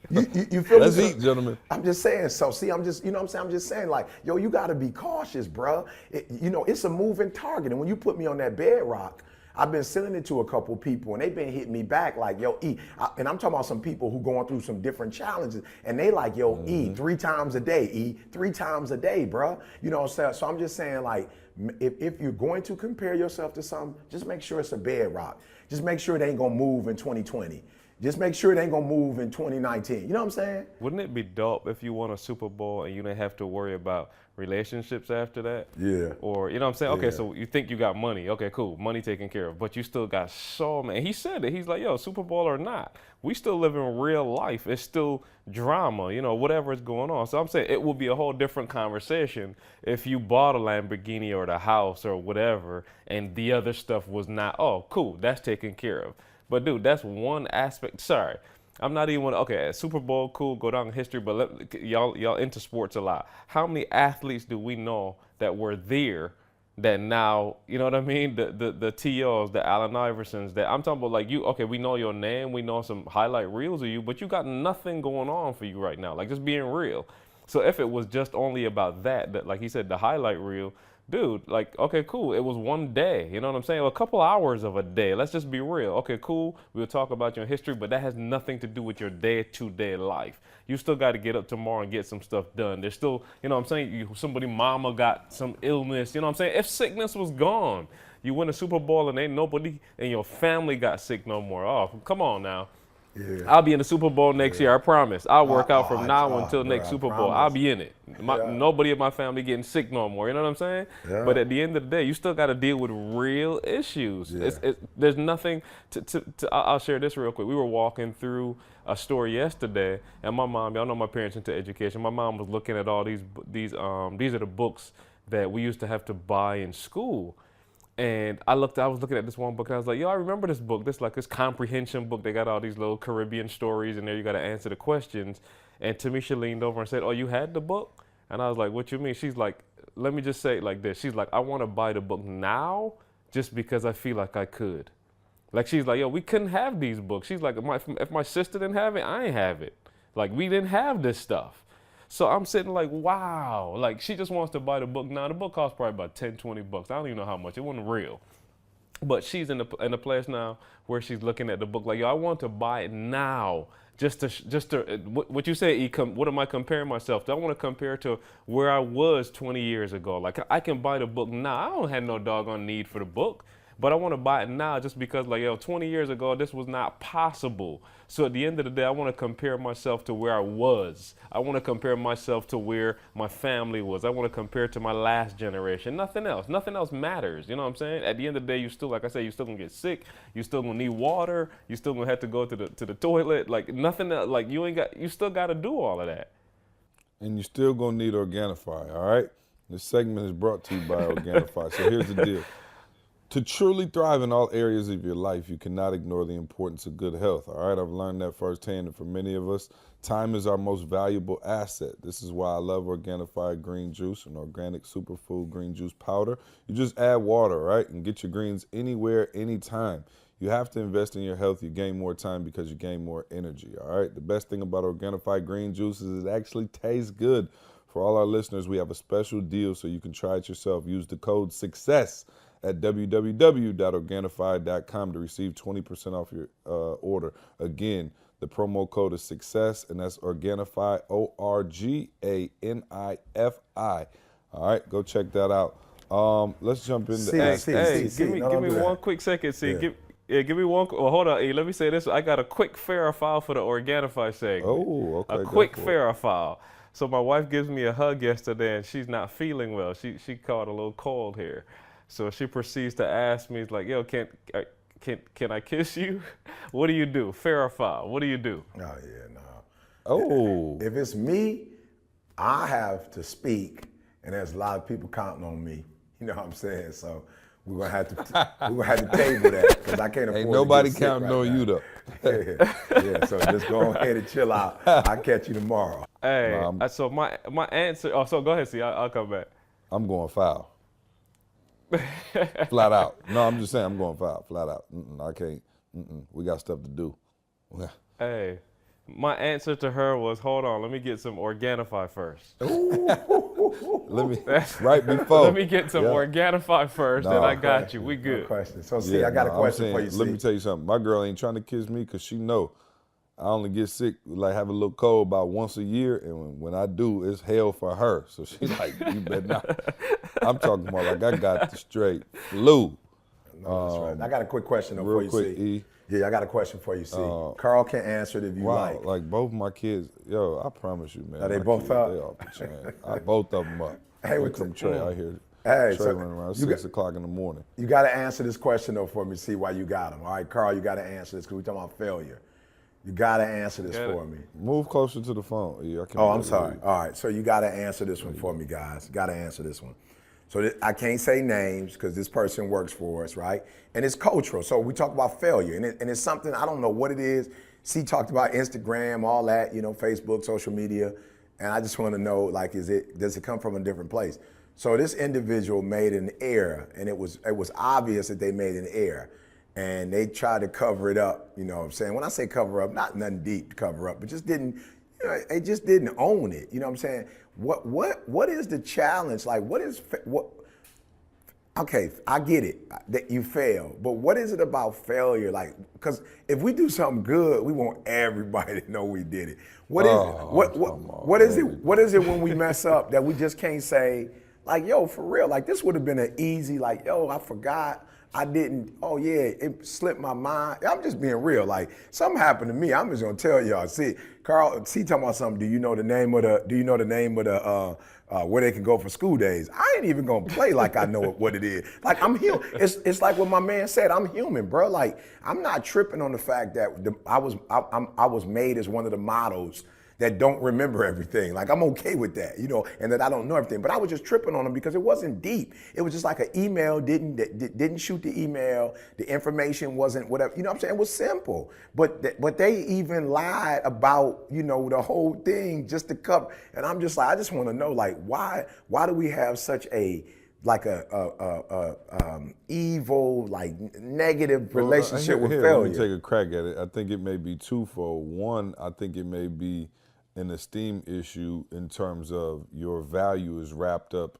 D: You feel
C: Let's
D: me?
C: eat, gentlemen.
D: I'm just saying, so see, I'm just, I'm just saying like, yo, you gotta be cautious, bro. It's a moving target. And when you put me on that bedrock, I've been sending it to a couple people and they've been hitting me back like, yo, E. And I'm talking about some people who going through some different challenges and they like, yo, E, 3 times a day, E, 3 times a day, bro. You know what I'm saying? So I'm just saying like, if you're going to compare yourself to something, just make sure it's a bedrock. Just make sure it ain't gonna move in 2020. Just make sure it ain't gonna move in 2019. You know what I'm saying?
A: Wouldn't it be dope if you won a Super Bowl and you didn't have to worry about relationships after that?
D: Yeah.
A: Or, you know what I'm saying? Okay,
D: Yeah.
A: so you think you got money. Okay, cool. Money taken care of. But you still got so many. He said it. He's like, yo, Super Bowl or not, we still live in real life. It's still drama, whatever is going on. So I'm saying it would be a whole different conversation if you bought a Lamborghini or the house or whatever and the other stuff was not, oh, cool, that's taken care of. But dude, that's one aspect. Sorry, I'm not even okay. Super Bowl, cool, go down in history, but y'all into sports a lot. How many athletes do we know that were there that now, you know what I mean? The TOs, the Allen Iversons, that I'm talking about like you, okay, we know your name, we know some highlight reels of you, but you got nothing going on for you right now. Like just being real. So if it was just only about that like he said, the highlight reel, dude, like, okay, cool. It was one day, you know what I'm saying? A couple hours of a day. Let's just be real. Okay, cool. We'll talk about your history, but that has nothing to do with your day-to-day life. You still got to get up tomorrow and get some stuff done. There's still, you know what I'm saying? Somebody mama got some illness, you know what I'm saying? If sickness was gone, you win a Super Bowl and ain't nobody in your family got sick no more. Oh, come on now. Yeah. I'll be in the Super Bowl next year, I promise. I'll work out from now until next Super Bowl. I'll be in it. Nobody in my family getting sick no more, you know what I'm saying? Yeah. But at the end of the day, you still got to deal with real issues. Yeah. There's nothing I'll share this real quick. We were walking through a store yesterday, and my mom, y'all know my parents into education, my mom was looking at all these are the books that we used to have to buy in school. And I was looking at this one book and I was like, yo, I remember this book. This comprehension book. They got all these little Caribbean stories in there. You got to answer the questions. And Tamisha leaned over and said, oh, you had the book? And I was like, what you mean? She's like, let me just say it like this. She's like, I want to buy the book now just because I feel like I could. Like, she's like, yo, we couldn't have these books. She's like, if my sister didn't have it, I ain't have it. Like, we didn't have this stuff. So I'm sitting like, wow, like she just wants to buy the book now. The book costs probably about 10, 20 bucks. I don't even know how much. It wasn't real. But she's in the place now where she's looking at the book like, yo, I want to buy it now. Just to what you say, what am I comparing myself to? I want to compare to where I was 20 years ago. Like I can buy the book now. I don't have no doggone need for the book. But I want to buy it now just because, like, yo, 20 years ago, this was not possible. So at the end of the day, I want to compare myself to where I was. I want to compare myself to where my family was. I want to compare to my last generation. Nothing else. Nothing else matters. You know what I'm saying? At the end of the day, you still, like I say, you still going to get sick. You still going to need water. You still going to have to go to the toilet. Like, nothing else. Like, you still got to do all of that.
C: And you still going to need Organifi, all right? This segment is brought to you by Organifi. So here's the deal. To truly thrive in all areas of your life, you cannot ignore the importance of good health, all right? I've learned that firsthand, and for many of us, time is our most valuable asset. This is why I love Organifi green juice, an organic superfood green juice powder. You just add water, right, and get your greens anywhere, anytime. You have to invest in your health. You gain more time because you gain more energy, all right? The best thing about Organifi green juice is it actually tastes good. For all our listeners, we have a special deal so you can try it yourself. Use the code SUCCESS at www.organifi.com to receive 20% off your order. Again, the promo code is SUCCESS, and that's Organifi, ORGANIFI. All right, go check that out. Let's jump into
A: give me one quick second. Give me one. Well, hold on. Let me say this. I got a quick Farrah for the Organifi segment.
C: Oh, okay.
A: A quick Farrah. So my wife gives me a hug yesterday, and she's not feeling well. She caught a little cold here. So she proceeds to ask me, like, yo, can I kiss you? What do you do? Farrah, what do you do?
D: Oh, yeah, no.
C: Oh.
D: If it's me, I have to speak, and there's a lot of people counting on me. You know what I'm saying? So we're gonna have to table that because I can't afford.
C: Ain't nobody
D: to get
C: counting
D: sick right
C: on you
D: now.
C: though.
D: Yeah. So just go ahead and chill out. I'll catch you tomorrow.
A: Hey, so my answer. Oh, so go ahead, see. I'll come back.
C: I'm going foul. Flat out. No, I'm just saying I'm going foul. Flat out. I can't. We got stuff to do.
A: Hey, my answer to her was, hold on, let me get some Organifi first.
C: Let me
A: get some Organifi first, and I got you. We good.
D: No question. So see, I got a question for you.
C: Let me tell you something. My girl ain't trying to kiss me because she know I only get sick, like have a little cold about once a year, and when I do, it's hell for her. So she's like, you better not. I'm talking about like I got the straight flu.
D: No, that's right. I got a quick question though for you,
C: quick,
D: see.
C: E.
D: Yeah, I got a question for you, see. Carl can answer it if you like.
C: Like both my kids, yo, I promise you, man.
D: Are they both up?
C: They off the chain. Both of them up.
D: Hey,
C: Here come Trey out here.
D: Hey,
C: Trey running around 6 o'clock in the morning.
D: You got to answer this question though for me, see why you got him. All right, Carl, you got to answer this because we're talking about failure. You got to answer this for me.
C: Move closer to the phone. Yeah,
D: I'm sorry. All right, so you got to answer this one for me, guys. You got to answer this one. So I can't say names because this person works for us, right? And it's cultural. So we talk about failure, and it's something, I don't know what it is. C talked about Instagram, all that, Facebook, social media, and I just want to know, like, does it come from a different place? So this individual made an error, and it was obvious that they made an error, and they tried to cover it up. You know what I'm saying? When I say cover up, not nothing deep to cover up, but just didn't. They just didn't own it. You know what I'm saying? What is the challenge? Like, what? Okay, I get it that you fail, but what is it about failure? Like, because if we do something good, we want everybody to know we did it. What is it? What is it when we mess up that we just can't say, like, yo, for real? Like, this would have been an easy, like, yo, I forgot. I didn't, oh yeah, it slipped my mind. I'm just being real. Like, something happened to me. I'm just gonna tell y'all. See, Carl, talking about something. Do you know the name of the where they can go for school days? I ain't even gonna play like I know what it is. Like, I'm human. It's like what my man said. I'm human, bro. Like, I'm not tripping on the fact that I was made as one of the models that don't remember everything. Like, I'm okay with that, and that I don't know everything. But I was just tripping on them because it wasn't deep. It was just like an email didn't shoot the email. The information wasn't whatever. You know what I'm saying? It was simple. But they even lied about, the whole thing just to cover. And I'm just like, I just want to know, like, why do we have such a evil, like, negative relationship with failure?
C: Let me take a crack at it. I think it may be twofold. One, I think it may be an esteem issue in terms of your value is wrapped up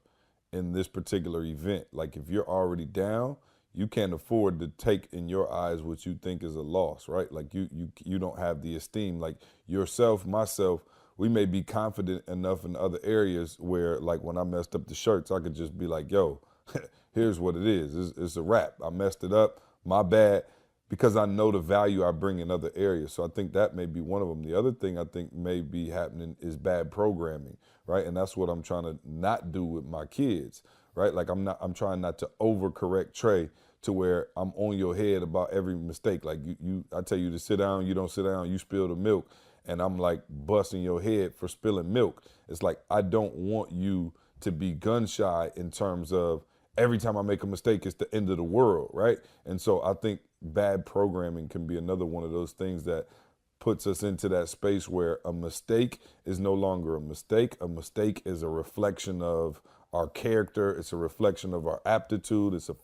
C: in this particular event. Like, if you're already down, you can't afford to take in your eyes what you think is a loss, right? Like, you don't have the esteem. Like, yourself, myself, we may be confident enough in other areas where, like, when I messed up the shirts, I could just be like, yo, here's what it is. It's a wrap. I messed it up. My bad. Because I know the value I bring in other areas. So I think that may be one of them. The other thing I think may be happening is bad programming, right? And that's what I'm trying to not do with my kids, right? Like, I'm trying not to overcorrect Trey to where I'm on your head about every mistake. Like, I tell you to sit down, you don't sit down, you spill the milk, and I'm like busting your head for spilling milk. It's like, I don't want you to be gun shy in terms of every time I make a mistake, it's the end of the world, right? And so I think bad programming can be another one of those things that puts us into that space where a mistake is no longer a mistake. A mistake is a reflection of our character. It's a reflection of our aptitude. It's a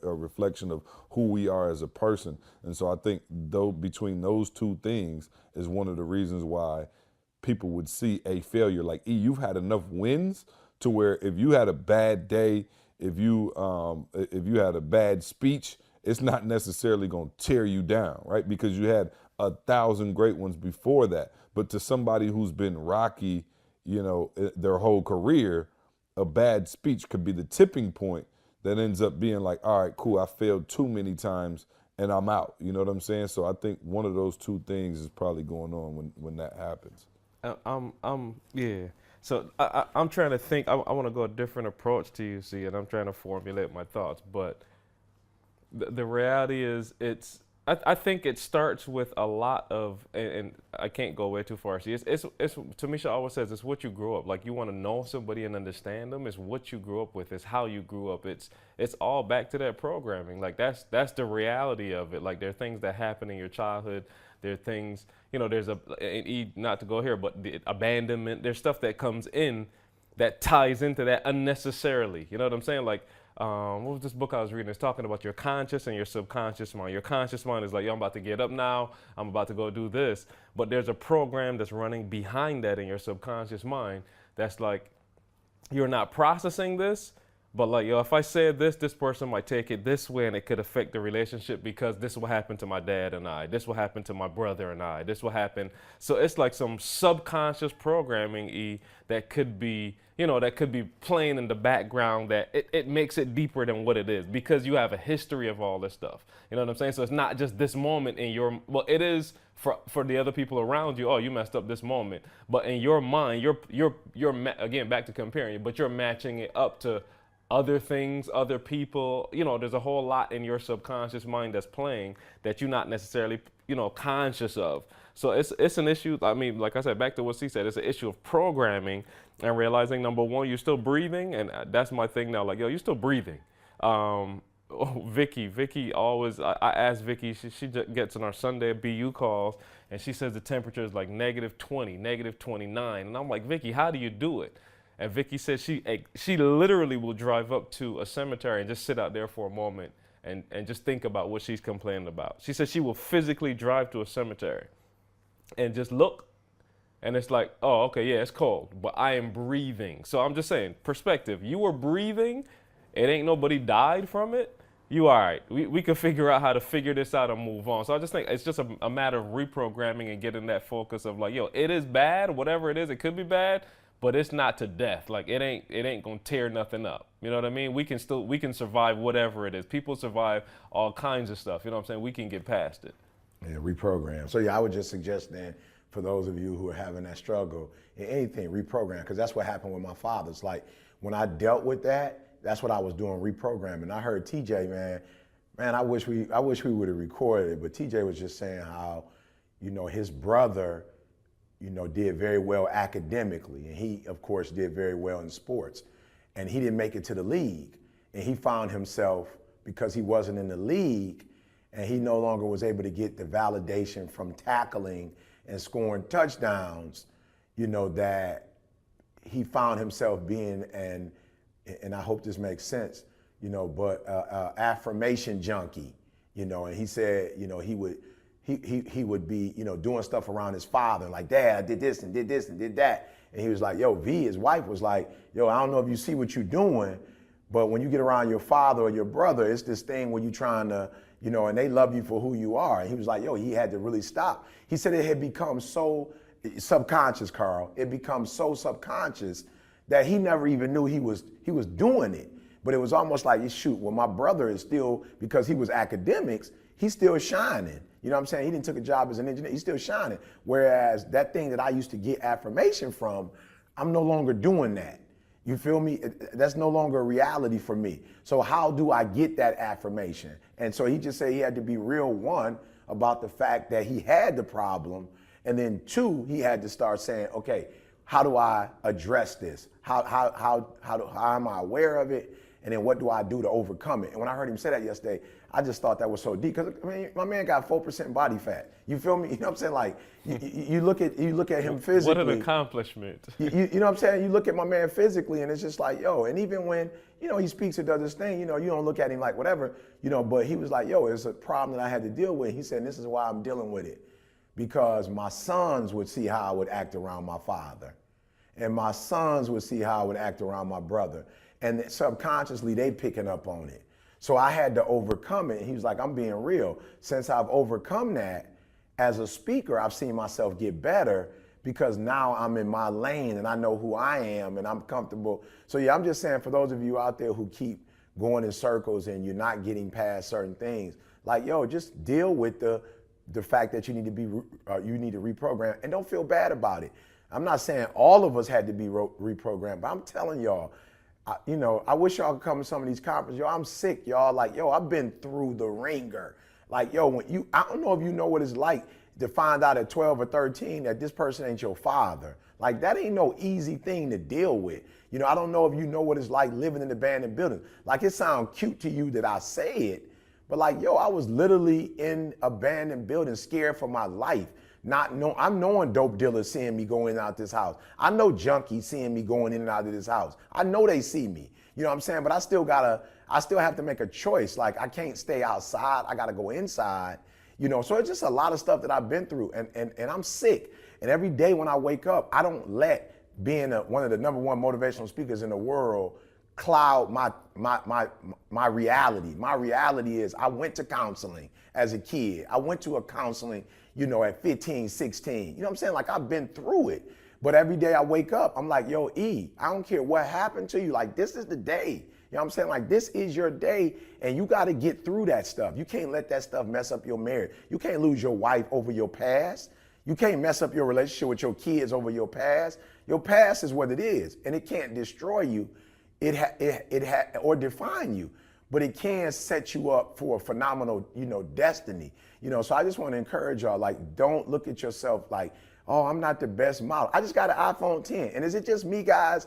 C: reflection of who we are as a person. And so I think between those two things is one of the reasons why people would see a failure. Like, you've had enough wins to where if you had a bad day, if you had a bad speech, it's not necessarily going to tear you down, right? Because you had 1,000 great ones before that. But to somebody who's been rocky, their whole career, a bad speech could be the tipping point that ends up being like, all right, cool, I failed too many times and I'm out. You know what I'm saying? So I think one of those two things is probably going on when that happens.
A: Yeah. So I'm trying to think. I want to go a different approach to you, see, and I'm trying to formulate my thoughts. But the reality is, I think it starts with a lot of, and I can't go way too far. See, it's Tamisha always says it's what you grew up. Like, you want to know somebody and understand them. It's what you grew up with. It's how you grew up. It's all back to that programming. Like, that's the reality of it. Like, there are things that happen in your childhood. There are things, there's not to go here, but the abandonment. There's stuff that comes in that ties into that unnecessarily. You know what I'm saying? Like, what was this book I was reading? It's talking about your conscious and your subconscious mind. Your conscious mind is like, yo, I'm about to get up now. I'm about to go do this. But there's a program that's running behind that in your subconscious mind that's like, you're not processing this, but like, yo, if I said this person might take it this way and it could affect the relationship because this will happen to my dad and I. This will happen to my brother and I. This will happen. So it's like some subconscious programming, that could be, that could be playing in the background that it makes it deeper than what it is because you have a history of all this stuff. You know what I'm saying? So it's not just this moment it is for the other people around you. Oh, you messed up this moment. But in your mind, you're again, back to comparing, but you're matching it up to other things, other people. There's a whole lot in your subconscious mind that's playing that you're not necessarily, conscious of. So it's an issue. I mean, like I said, back to what C said, it's an issue of programming and realizing, number one, you're still breathing. And that's my thing now. Like, yo, you're still breathing. Vicky always, I asked Vicky, she gets on our Sunday BU calls, and she says the temperature is like -20, -29. And I'm like, Vicky, how do you do it? And Vicky said she literally will drive up to a cemetery and just sit out there for a moment and just think about what she's complaining about. She said she will physically drive to a cemetery and just look, and it's like, oh, okay, yeah, it's cold, but I am breathing. So I'm just saying, perspective, you were breathing, it ain't nobody died from it, you all right. We can figure out how to figure this out and move on. So I just think it's just a matter of reprogramming and getting that focus of like, yo, it is bad, whatever it is, it could be bad, but it's not to death. Like it ain't gonna tear nothing up. You know what I mean? We can survive whatever it is. People survive all kinds of stuff. You know what I'm saying? We can get past it.
D: Yeah, reprogram. So yeah, I would just suggest then for those of you who are having that struggle in anything, reprogram, because that's what happened with my father. It's like when I dealt with that, that's what I was doing, reprogramming. I heard TJ, man, I wish we would have recorded it, but TJ was just saying how, his brother, did very well academically, and he, of course, did very well in sports, and he didn't make it to the league, and he found himself, because he wasn't in the league, and he no longer was able to get the validation from tackling and scoring touchdowns, that he found himself being and I hope this makes sense, but affirmation junkie, and he said, he would be, doing stuff around his father, like, Dad, I did this and did this and did that. And he was like, yo, his wife was like, yo, I don't know if you see what you're doing, but when you get around your father or your brother, it's this thing where you're trying to, and they love you for who you are. And he was like, yo, he had to really stop. He said it had become so subconscious, Carl. It becomes so subconscious that he never even knew he was doing it. But it was almost like, shoot, well, my brother is still, because he was academics, he's still shining. You know what I'm saying? He didn't take a job as an engineer, he's still shining. Whereas that thing that I used to get affirmation from, I'm no longer doing that. You feel me? That's no longer a reality for me. So how do I get that affirmation? And so he just said he had to be real, one, about the fact that he had the problem. And then two, he had to start saying, okay, how do I address this? How am I aware of it? And then what do I do to overcome it? And when I heard him say that yesterday, I just thought that was so deep. Because my man got 4% body fat. You feel me? You know what I'm saying? Like you look at him physically.
A: What an accomplishment.
D: You know what I'm saying? You look at my man physically, and it's just like, yo. And even when he speaks or does his thing, you don't look at him like whatever, But he was like, yo, it's a problem that I had to deal with. He said, this is why I'm dealing with it, because my sons would see how I would act around my father, and my sons would see how I would act around my brother. And subconsciously, they picking up on it. So I had to overcome it. And he was like, I'm being real. Since I've overcome that, as a speaker, I've seen myself get better because now I'm in my lane and I know who I am and I'm comfortable. So yeah, I'm just saying for those of you out there who keep going in circles and you're not getting past certain things, like, yo, just deal with the fact that you need to reprogram, and don't feel bad about it. I'm not saying all of us had to be reprogrammed, but I'm telling y'all, I wish y'all could come to some of these conferences. Yo, I'm sick, y'all. Like, yo, I've been through the ringer. Like, yo, I don't know if you know what it's like to find out at 12 or 13 that this person ain't your father. Like, that ain't no easy thing to deal with. I don't know if you know what it's like living in abandoned buildings. Like, it sounds cute to you that I say it, but like, yo, I was literally in abandoned buildings, scared for my life. I'm knowing dope dealers seeing me going in and out this house. I know junkies seeing me going in and out of this house. I know they see me. You know what I'm saying? But I still have to make a choice. Like, I can't stay outside. I gotta go inside. So it's just a lot of stuff that I've been through, and I'm sick. And every day when I wake up, I don't let being one of the number one motivational speakers in the world cloud my reality. My reality is I went to counseling as a kid. I went to a counseling, at 15, 16. You know what I'm saying? Like, I've been through it. But every day I wake up, I'm like, yo, I don't care what happened to you. Like, this is the day. You know what I'm saying? Like, this is your day, and you got to get through that stuff. You can't let that stuff mess up your marriage. You can't lose your wife over your past. You can't mess up your relationship with your kids over your past. Your past is what it is, and it can't destroy you. or define you, but it can set you up for a phenomenal, destiny. So I just want to encourage y'all, like, don't look at yourself like, oh, I'm not the best model. I just got an iPhone 10. And is it just me, guys?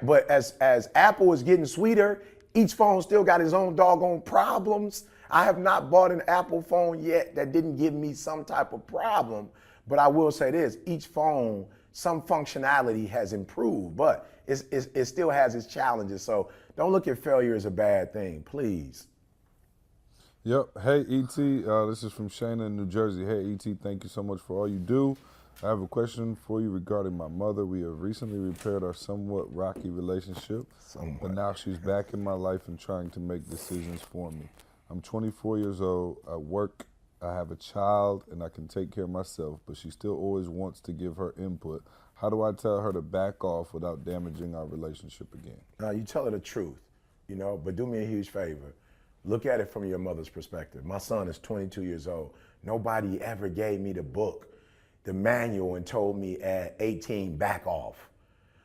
D: But as Apple is getting sweeter, each phone still got its own doggone problems. I have not bought an Apple phone yet that didn't give me some type of problem. But I will say this, each phone, some functionality has improved, but it still has its challenges. So don't look at failure as a bad thing, please.
C: Yep. Hey, E.T., this is from Shana in New Jersey. Hey, E.T., thank you so much for all you do. I have a question for you regarding my mother. We have recently repaired our somewhat rocky relationship, but now she's back in my life and trying to make decisions for me. I'm 24 years old. I work, I have a child, and I can take care of myself, but she still always wants to give her input. How do I tell her to back off without damaging our relationship again?
D: You tell her the truth, but do me a huge favor. Look at it from your mother's perspective. My son is 22 years old. Nobody ever gave me the book, the manual, and told me at 18, back off.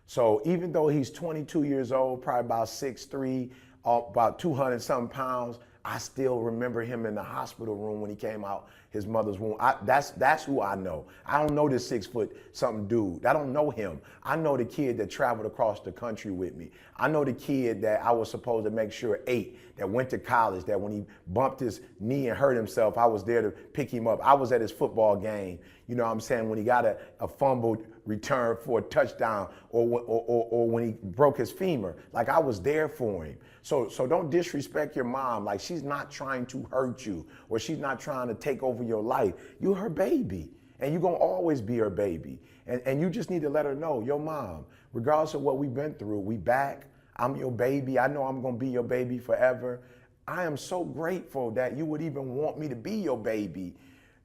D: So even though he's 22 years old, probably about 6'3", about 200 something pounds, I still remember him in the hospital room when he came out his mother's womb. That's who I know. I don't know this 6 foot something dude. I don't know him. I know the kid that traveled across the country with me. I know the kid that I was supposed to make sure ate, that went to college, that when he bumped his knee and hurt himself, I was there to pick him up. I was at his football game, when he got a fumbled return for a touchdown, or when he broke his femur. Like, I was there for him. So don't disrespect your mom. Like, she's not trying to hurt you, or she's not trying to take over your life. You're her baby, and you're gonna always be her baby. And you just need to let her know, your mom, regardless of what we've been through, we back. I'm your baby. I know I'm gonna be your baby forever. I am so grateful that you would even want me to be your baby.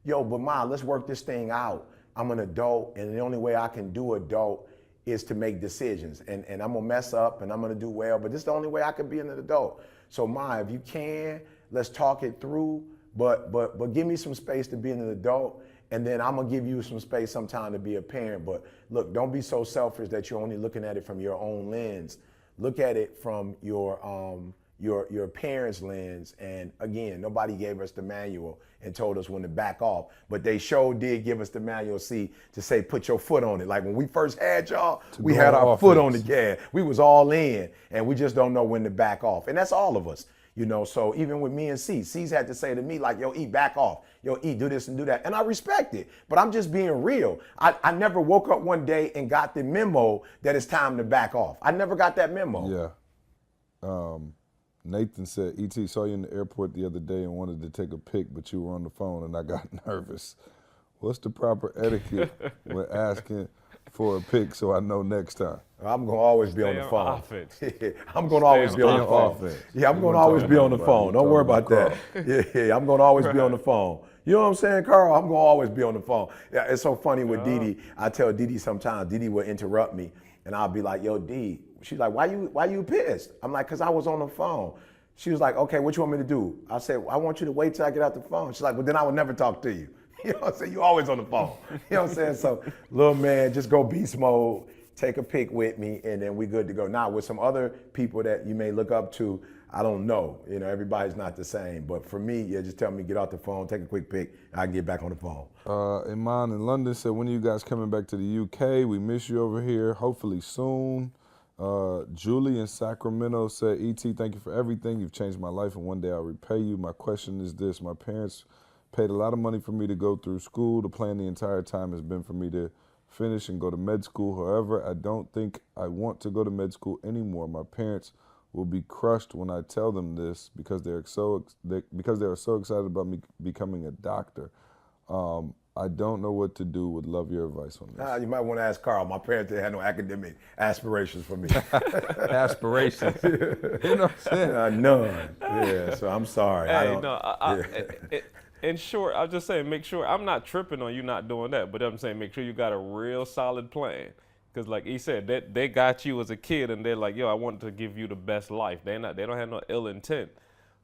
D: But mom, let's work this thing out. I'm an adult, and the only way I can do adult is to make decisions. And I'm gonna mess up, and I'm gonna do well, but this is the only way I can be an adult. So Ma, if you can, let's talk it through, but give me some space to be an adult, and then I'm gonna give you some space sometime to be a parent. But look, don't be so selfish that you're only looking at it from your own lens. Look at it from your parents' lens. And again, nobody gave us the manual and told us when to back off, but they sure did give us the manual to say, put your foot on it. Like when we first had y'all, we had our foot on the gas. We was all in, and we just don't know when to back off. And that's all of us, so even with me and C's had to say to me, like, yo, E, back off. Yo, E, do this and do that. And I respect it, but I'm just being real. I never woke up one day and got the memo that it's time to back off. I never got that memo.
C: Yeah. Nathan said, E.T., saw you in the airport the other day and wanted to take a pic, but you were on the phone and I got nervous. What's the proper etiquette when asking for a pic so I know next time?
D: I'm going to always be on the phone.
A: Offense.
D: I'm going to always be on the phone. Yeah, I'm going to always be on the phone. Don't worry about that. Yeah, I'm going to always be on the phone. You know what I'm saying, Carl? I'm going to always be on the phone. Yeah, it's so funny with Didi. I tell Didi sometimes, Didi will interrupt me, and I'll be like, yo, D. She's like, why you pissed? I'm like, because I was on the phone. She was like, okay, what you want me to do? I said, I want you to wait till I get out the phone. She's like, well, then I will never talk to you. You know what I'm saying? You always on the phone. You know what I'm saying? So, little man, just go beast mode, take a pic with me, and then we good to go. Now, with some other people that you may look up to, I don't know. Everybody's not the same. But for me, yeah, just tell me, get off the phone, take a quick pic, and I can get back on the phone.
C: Iman in London said, when are you guys coming back to the UK? We miss you over here, hopefully soon. Julie in Sacramento said, E.T., thank you for everything. You've changed my life, and one day I'll repay you. My question is this. My parents paid a lot of money for me to go through school. The plan the entire time has been for me to finish and go to med school. However, I don't think I want to go to med school anymore. My parents will be crushed when I tell them this because they are so excited about me becoming a doctor. I don't know what to do. Would love your advice on this.
D: You might want to ask Carl. My parents didn't have no academic aspirations for me.
C: Aspirations. You know what I'm saying?
D: None. Yeah, so I'm sorry.
A: In short, I'll just say, make sure, I'm not tripping on you not doing that, but I'm saying make sure you got a real solid plan. Because like he said, they got you as a kid and they're like, yo, I want to give you the best life. They don't have no ill intent.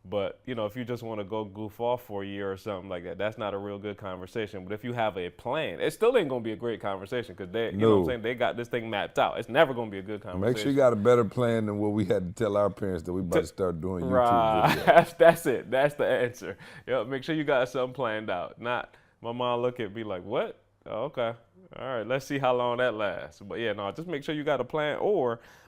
A: But, you know, if you just want to go goof off for a year or something like that, that's not a real good conversation. But if you have a plan, it still ain't going to be a great conversation because they, you know what I'm
C: No.
A: saying, they got this thing mapped out. It's never going to be a good conversation.
C: Make sure you got a better plan than what we had to tell our parents that we about to start doing YouTube
A: Right.
C: videos.
A: That's it. That's the answer. Make sure you got something planned out. Not my mom look at me like, what? Oh, okay. All right, let's see how long that lasts. But yeah, no, just make sure you got a plan.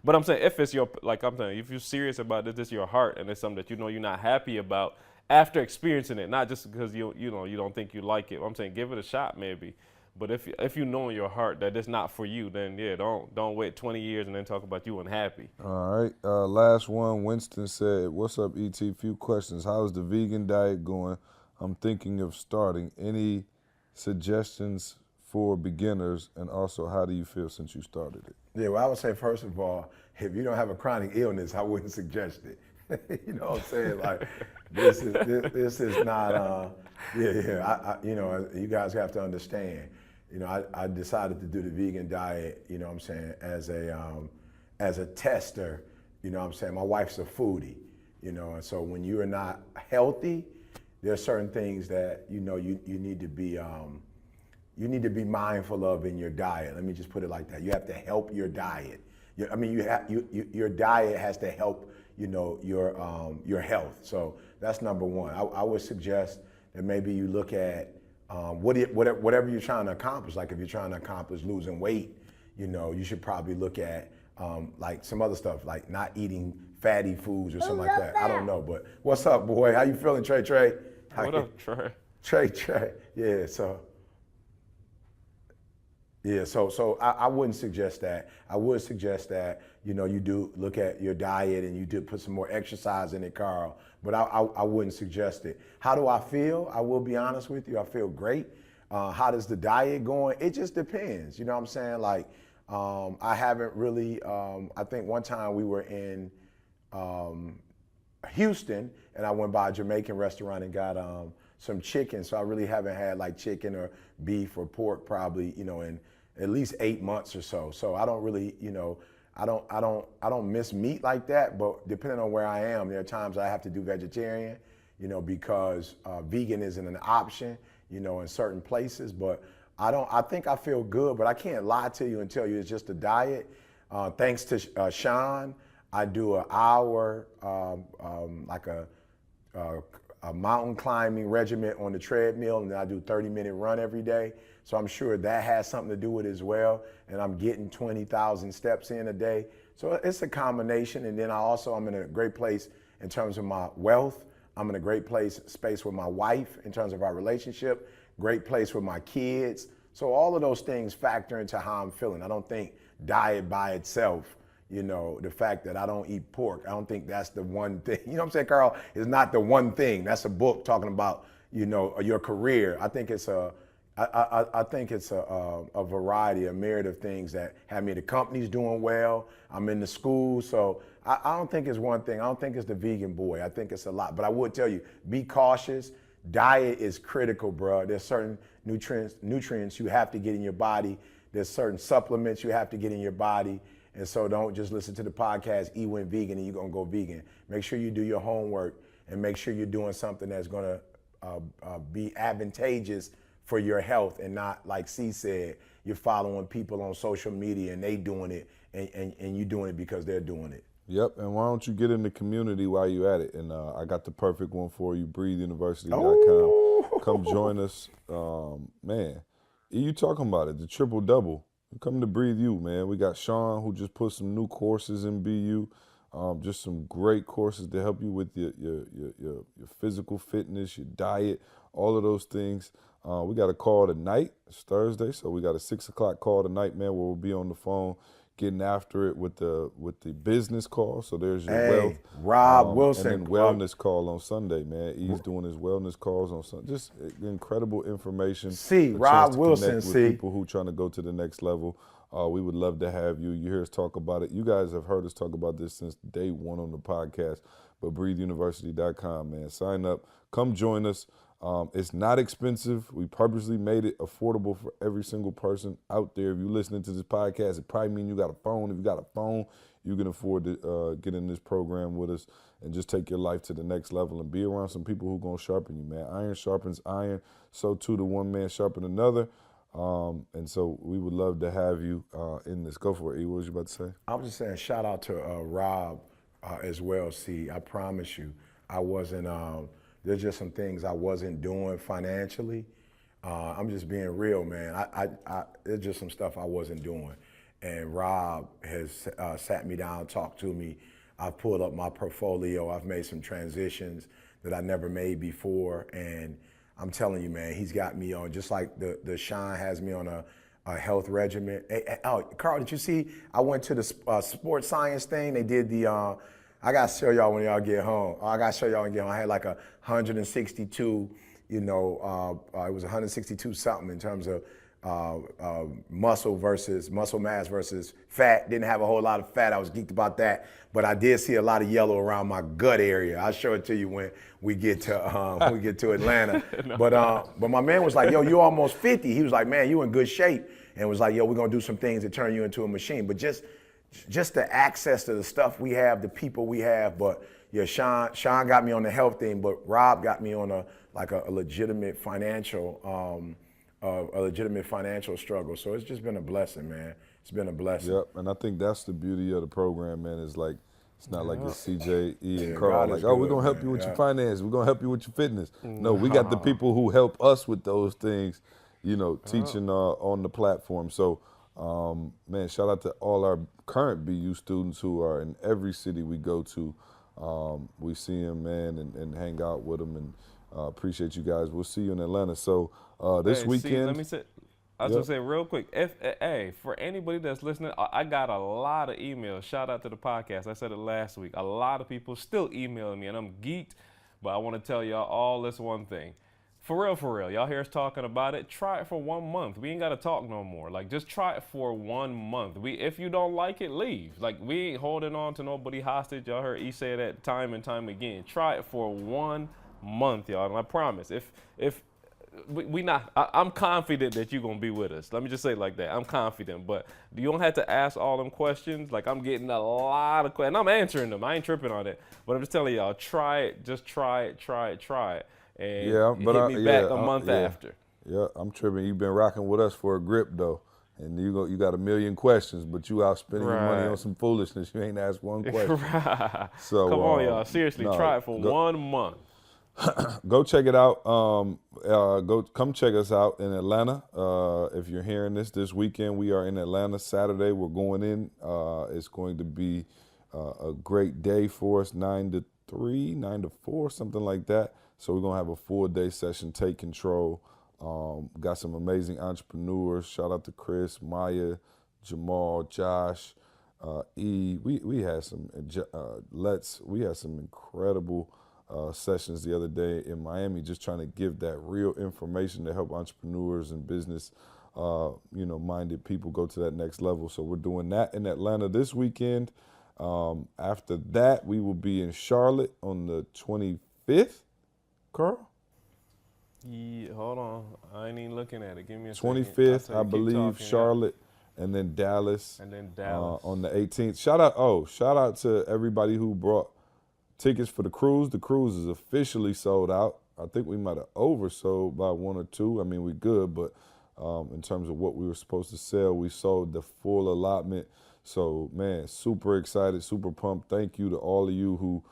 A: But I'm saying if it's your, like I'm saying, if you're serious about this is your heart and it's something that you know you're not happy about after experiencing it, not just because you don't think you like it. I'm saying give it a shot maybe. But if you know in your heart that it's not for you, then yeah, don't wait 20 years and then talk about you unhappy.
C: All right, last one. Winston said, "What's up, ET? Few questions. How's the vegan diet going? I'm thinking of starting. Any suggestions for beginners, and also how do you feel since you started it?"
D: Yeah, well, I would say, first of all, if you don't have a chronic illness, I wouldn't suggest it. You know what I'm saying? Like, this is not, you know, you guys have to understand. You know, I decided to do the vegan diet, you know what I'm saying, as a tester, you know what I'm saying. My wife's a foodie, you know, and so when you are not healthy, there are certain things that, you know, you need to be, mindful of in your diet. Let me just put it like that. You have to help your diet. Your diet has to help, you know, your health. So that's number one. I would suggest that maybe you look at whatever you're trying to accomplish. Like if you're trying to accomplish losing weight, you know, you should probably look at like some other stuff, like not eating fatty foods or something like that. I don't know, but what's up, boy? How you feeling, Trey?
A: What up, Trey?
D: Trey. Yeah, so I wouldn't suggest that. I would suggest that, you know, you do look at your diet and you do put some more exercise in it, Carl. But I wouldn't suggest it. How do I feel? I will be honest with you. I feel great. How does the diet going? It just depends. You know what I'm saying? Like, I haven't really, I think one time we were in Houston and I went by a Jamaican restaurant and got some chicken. So I really haven't had like chicken or beef or pork probably, you know, in at least 8 months or so. So I don't really, you know, I don't miss meat like that, but depending on where I am, there are times I have to do vegetarian, you know, because vegan isn't an option, you know, in certain places. But I think I feel good, but I can't lie to you and tell you it's just a diet. Thanks to Sean, I do an hour, like a mountain climbing regimen on the treadmill, and then I do 30-minute run every day. So I'm sure that has something to do with it as well. And I'm getting 20,000 steps in a day. So it's a combination. And then I'm in a great place in terms of my wealth. I'm in a great space with my wife in terms of our relationship, great place with my kids. So all of those things factor into how I'm feeling. I don't think diet by itself, you know, the fact that I don't eat pork, I don't think that's the one thing. You know what I'm saying, Carl? It's not the one thing. That's a book talking about, you know, your career. I think it's a variety, a myriad of things that have me. The company's doing well. I'm in the school. So I don't think it's one thing. I don't think it's the vegan boy. I think it's a lot. But I would tell you, be cautious. Diet is critical, bro. There's certain nutrients you have to get in your body. There's certain supplements you have to get in your body. And so don't just listen to the podcast, eat when vegan, and you're going to go vegan. Make sure you do your homework and make sure you're doing something that's going to be advantageous for your health, and not, like C said, you're following people on social media and they doing it and you doing it because they're doing it.
C: Yep, and why don't you get in the community while you at it? And I got the perfect one for you, breatheuniversity.com. Come join us. Man, you talking about it, the triple double. Come to Breathe You, man. We got Sean who just put some new courses in BU. Just some great courses to help you with your physical fitness, your diet, all of those things. We got a call tonight. It's Thursday, so we got a 6 o'clock call tonight, man, where we'll be on the phone getting after it with the business call. So there's your wealth.
D: Rob Wilson.
C: And then wellness call on Sunday, man. He's doing his wellness calls on Sunday. Just incredible information.
D: Rob Wilson,
C: with people who trying to go to the next level. We would love to have you. You hear us talk about it. You guys have heard us talk about this since day one on the podcast. But breatheuniversity.com, man. Sign up. Come join us. It's not expensive. We purposely made it affordable for every single person out there. If you're listening to this podcast, it probably means you got a phone. If you got a phone, you can afford to get in this program with us and just take your life to the next level and be around some people who are going to sharpen you, man. Iron sharpens iron, so too the one man sharpen another. And so we would love to have you in this. Go for it, E. What was you about to say?
D: I was just saying, shout out to Rob as well. See, I promise you, I wasn't. There's just some things I wasn't doing financially. I'm just being real, man. There's just some stuff I wasn't doing, and Rob has sat me down, talked to me. I've pulled up my portfolio. I've made some transitions that I never made before, and I'm telling you, man, he's got me on, just like the Shine has me on a health regimen. Hey, oh, Carl, did you see? I went to the sports science thing. They did the, I got to show y'all when y'all get home. I got to show y'all when you get home. I had like 162, it was 162 something in terms of muscle mass versus fat. Didn't have a whole lot of fat. I was geeked about that, but I did see a lot of yellow around my gut area. I'll show it to you when we get to Atlanta. No. But my man was like, yo, you're almost 50. He was like, man, you in good shape, and was like, yo, we're gonna do some things to turn you into a machine. But just the access to the stuff we have, the people we have. But yeah, Sean got me on the health thing, but Rob got me on a legitimate financial. A legitimate financial struggle. So it's just been a blessing, man. It's been a blessing.
C: Yep, and I think that's the beauty of the program, man, is like, it's not like it's CJ, E, and
D: Yeah,
C: Carl.
D: God
C: Like,
D: is
C: oh, we're
D: good,
C: going to help
D: man.
C: you with
D: Yeah.
C: your finance. We're going to help you with your fitness. No, we got the people who help us with those things, teaching on the platform. So, man, shout out to all our current BU students who are in every city we go to. We see them, man, and hang out with them, and appreciate you guys. We'll see you in Atlanta. So this weekend.
A: Let me say, I was gonna say real quick. For anybody that's listening, I got a lot of emails. Shout out to the podcast. I said it last week. A lot of people still emailing me, and I'm geeked. But I want to tell y'all all this one thing. For real, y'all hear us talking about it. Try it for 1 month. We ain't gotta talk no more. Like, just try it for 1 month. If you don't like it, leave. Like, we ain't holding on to nobody hostage. Y'all heard E say that time and time again. Try it for 1 month, y'all. And I promise, if we not, I'm confident that you're gonna be with us. Let me just say it like that. I'm confident, but you don't have to ask all them questions. Like, I'm getting a lot of questions, and I'm answering them. I ain't tripping on it, but I'm just telling y'all, try it. Just try it. And hit me back a month after.
C: Yeah, I'm tripping. You've been rocking with us for a grip, though. And you got a million questions, but you out spending your money on some foolishness. You ain't asked one question.
A: Right.
C: So,
A: come on, y'all. Seriously, try it for 1 month.
C: Go check it out. Come check us out in Atlanta. If you're hearing this weekend, we are in Atlanta. Saturday, we're going in. It's going to be a great day for us, 9 to 3, 9 to 4, something like that. So we're going to have a full day session, take control. Got some amazing entrepreneurs. Shout out to Chris, Maya, Jamal, Josh, E. We had some, we had some incredible sessions the other day in Miami, just trying to give that real information to help entrepreneurs and business, minded people go to that next level. So we're doing that in Atlanta this weekend. After that, we will be in Charlotte on the 25th. Carl?
A: Yeah, hold on. I ain't even looking at it. Give me a second.
C: 25th, I believe, Charlotte, and then Dallas.
A: And then Dallas.
C: On the 18th. Shout out to everybody who brought tickets for the cruise. The cruise is officially sold out. I think we might have oversold by 1 or 2. I mean, we good, but in terms of what we were supposed to sell, we sold the full allotment. So, man, super excited, super pumped. Thank you to all of you who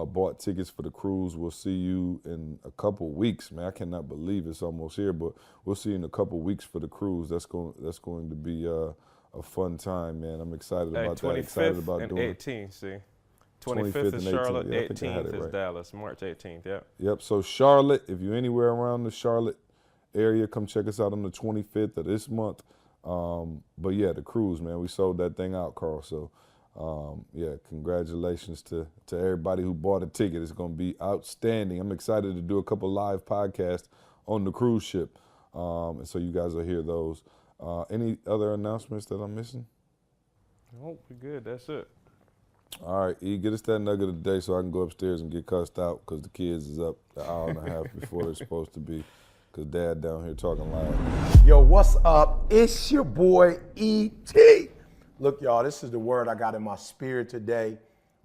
C: bought tickets for the cruise. We'll see you in a couple weeks, man. I cannot believe it's almost here, but we'll see you in a couple weeks for the cruise. That's going to be a fun time, man. I'm excited about that. Excited about doing it.
A: 18th, see. 25th is Charlotte, 18th is Dallas, March 18th, yeah.
C: Yep, so Charlotte, if you're anywhere around the Charlotte area, come check us out on the 25th of this month. But yeah, the cruise, man, we sold that thing out, Carl. So yeah, congratulations to everybody who bought a ticket. It's going to be outstanding. I'm excited to do a couple live podcasts on the cruise ship. And so you guys will hear those. Any other announcements that I'm missing?
A: Nope, we're good. That's it.
C: All right, E, get us that nugget of the day so I can go upstairs and get cussed out because the kids is up an hour and a half before they're supposed to be because Dad down here talking loud.
D: Yo, what's up? It's your boy E.T. Look, y'all, this is the word I got in my spirit today.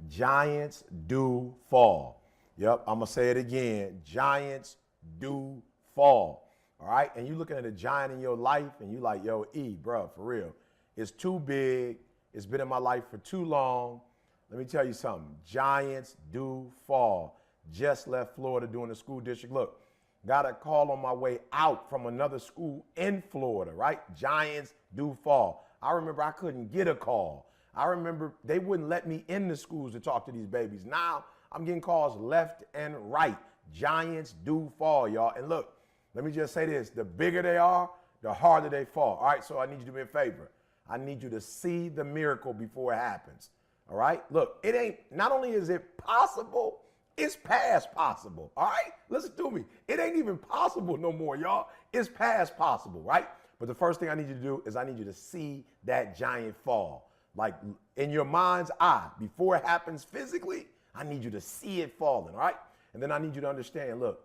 D: Giants do fall. Yep, I'm going to say it again. Giants do fall. All right? And you looking at a giant in your life and you like, yo, bro, for real. It's too big. It's been in my life for too long. Let me tell you something. Giants do fall. Just left Florida doing the school district. Look, got a call on my way out from another school in Florida, right? Giants do fall. I remember I couldn't get a call. I remember they wouldn't let me in the schools to talk to these babies. Now I'm getting calls left and right. Giants do fall, y'all. And look, let me just say this. The bigger they are, the harder they fall. All right, so I need you to do me a favor. I need you to see the miracle before it happens. All right? Look, it ain't, not only is it possible, it's past possible. All right? Listen to me. It ain't even possible no more, y'all. It's past possible, right? But the first thing I need you to do is I need you to see that giant fall. Like in your mind's eye, before it happens physically, I need you to see it falling, all right? And then I need you to understand, look,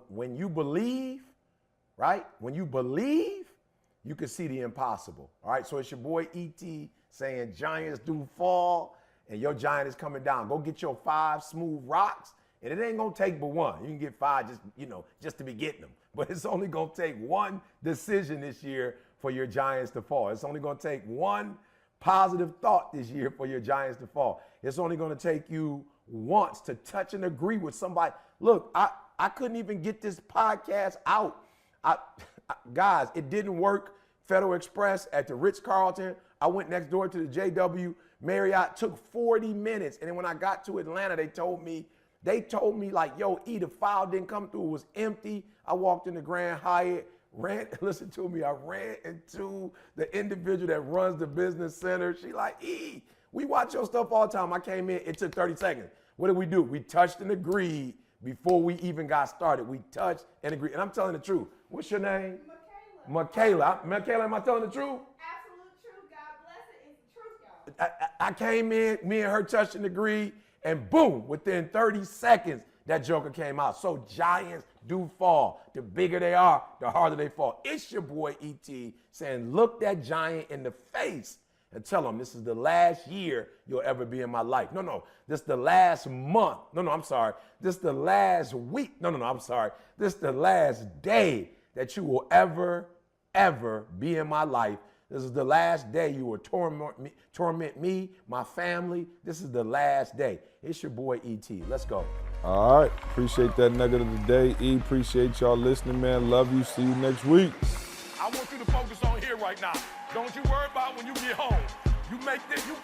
D: when you believe, right? When you believe, you can see the impossible, all right? So it's your boy E.T. saying giants do fall, and your giant is coming down. Go get your 5 smooth rocks, and it ain't gonna take but one. You can get 5 just to be getting them. But it's only gonna take one decision this year for your giants to fall. It's only gonna take one positive thought this year for your giants to fall. It's only gonna take you once to touch and agree with somebody. Look, I couldn't even get this podcast out. Guys, it didn't work. Federal Express at the Ritz-Carlton. I went next door to the JW Marriott, took 40 minutes. And then when I got to Atlanta, they told me like, yo, the file didn't come through. It was empty. I walked in the Grand Hyatt, listen to me, I ran into the individual that runs the business center. She like, we watch your stuff all the time. I came in, it took 30 seconds. What did we do? We touched and agreed before we even got started. We touched and agreed. And I'm telling the truth. What's your name? Michaela. Michaela, am I telling the truth?
F: Absolute truth. God bless it. It's the truth, y'all.
D: I came in, me and her touched and agreed, and boom, within 30 seconds, that joker came out. So giants do fall. The bigger they are, the harder they fall. It's your boy E.T. saying, look that giant in the face and tell them this is the last year you'll ever be in my life. No, this is the last month. No, I'm sorry. This is the last week. No, I'm sorry. This is the last day that you will ever be in my life. This is the last day you will torment me, my family. This is the last day. It's your boy E.T. Let's go.
C: All right. Appreciate that nugget of the day. E, appreciate y'all listening, man. Love you. See you next week.
B: I want you to focus on here right now. Don't you worry about when you get home. You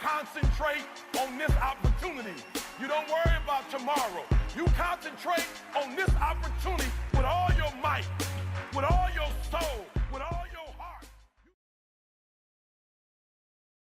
B: concentrate on this opportunity. You don't worry about tomorrow. You concentrate on this opportunity with all your might.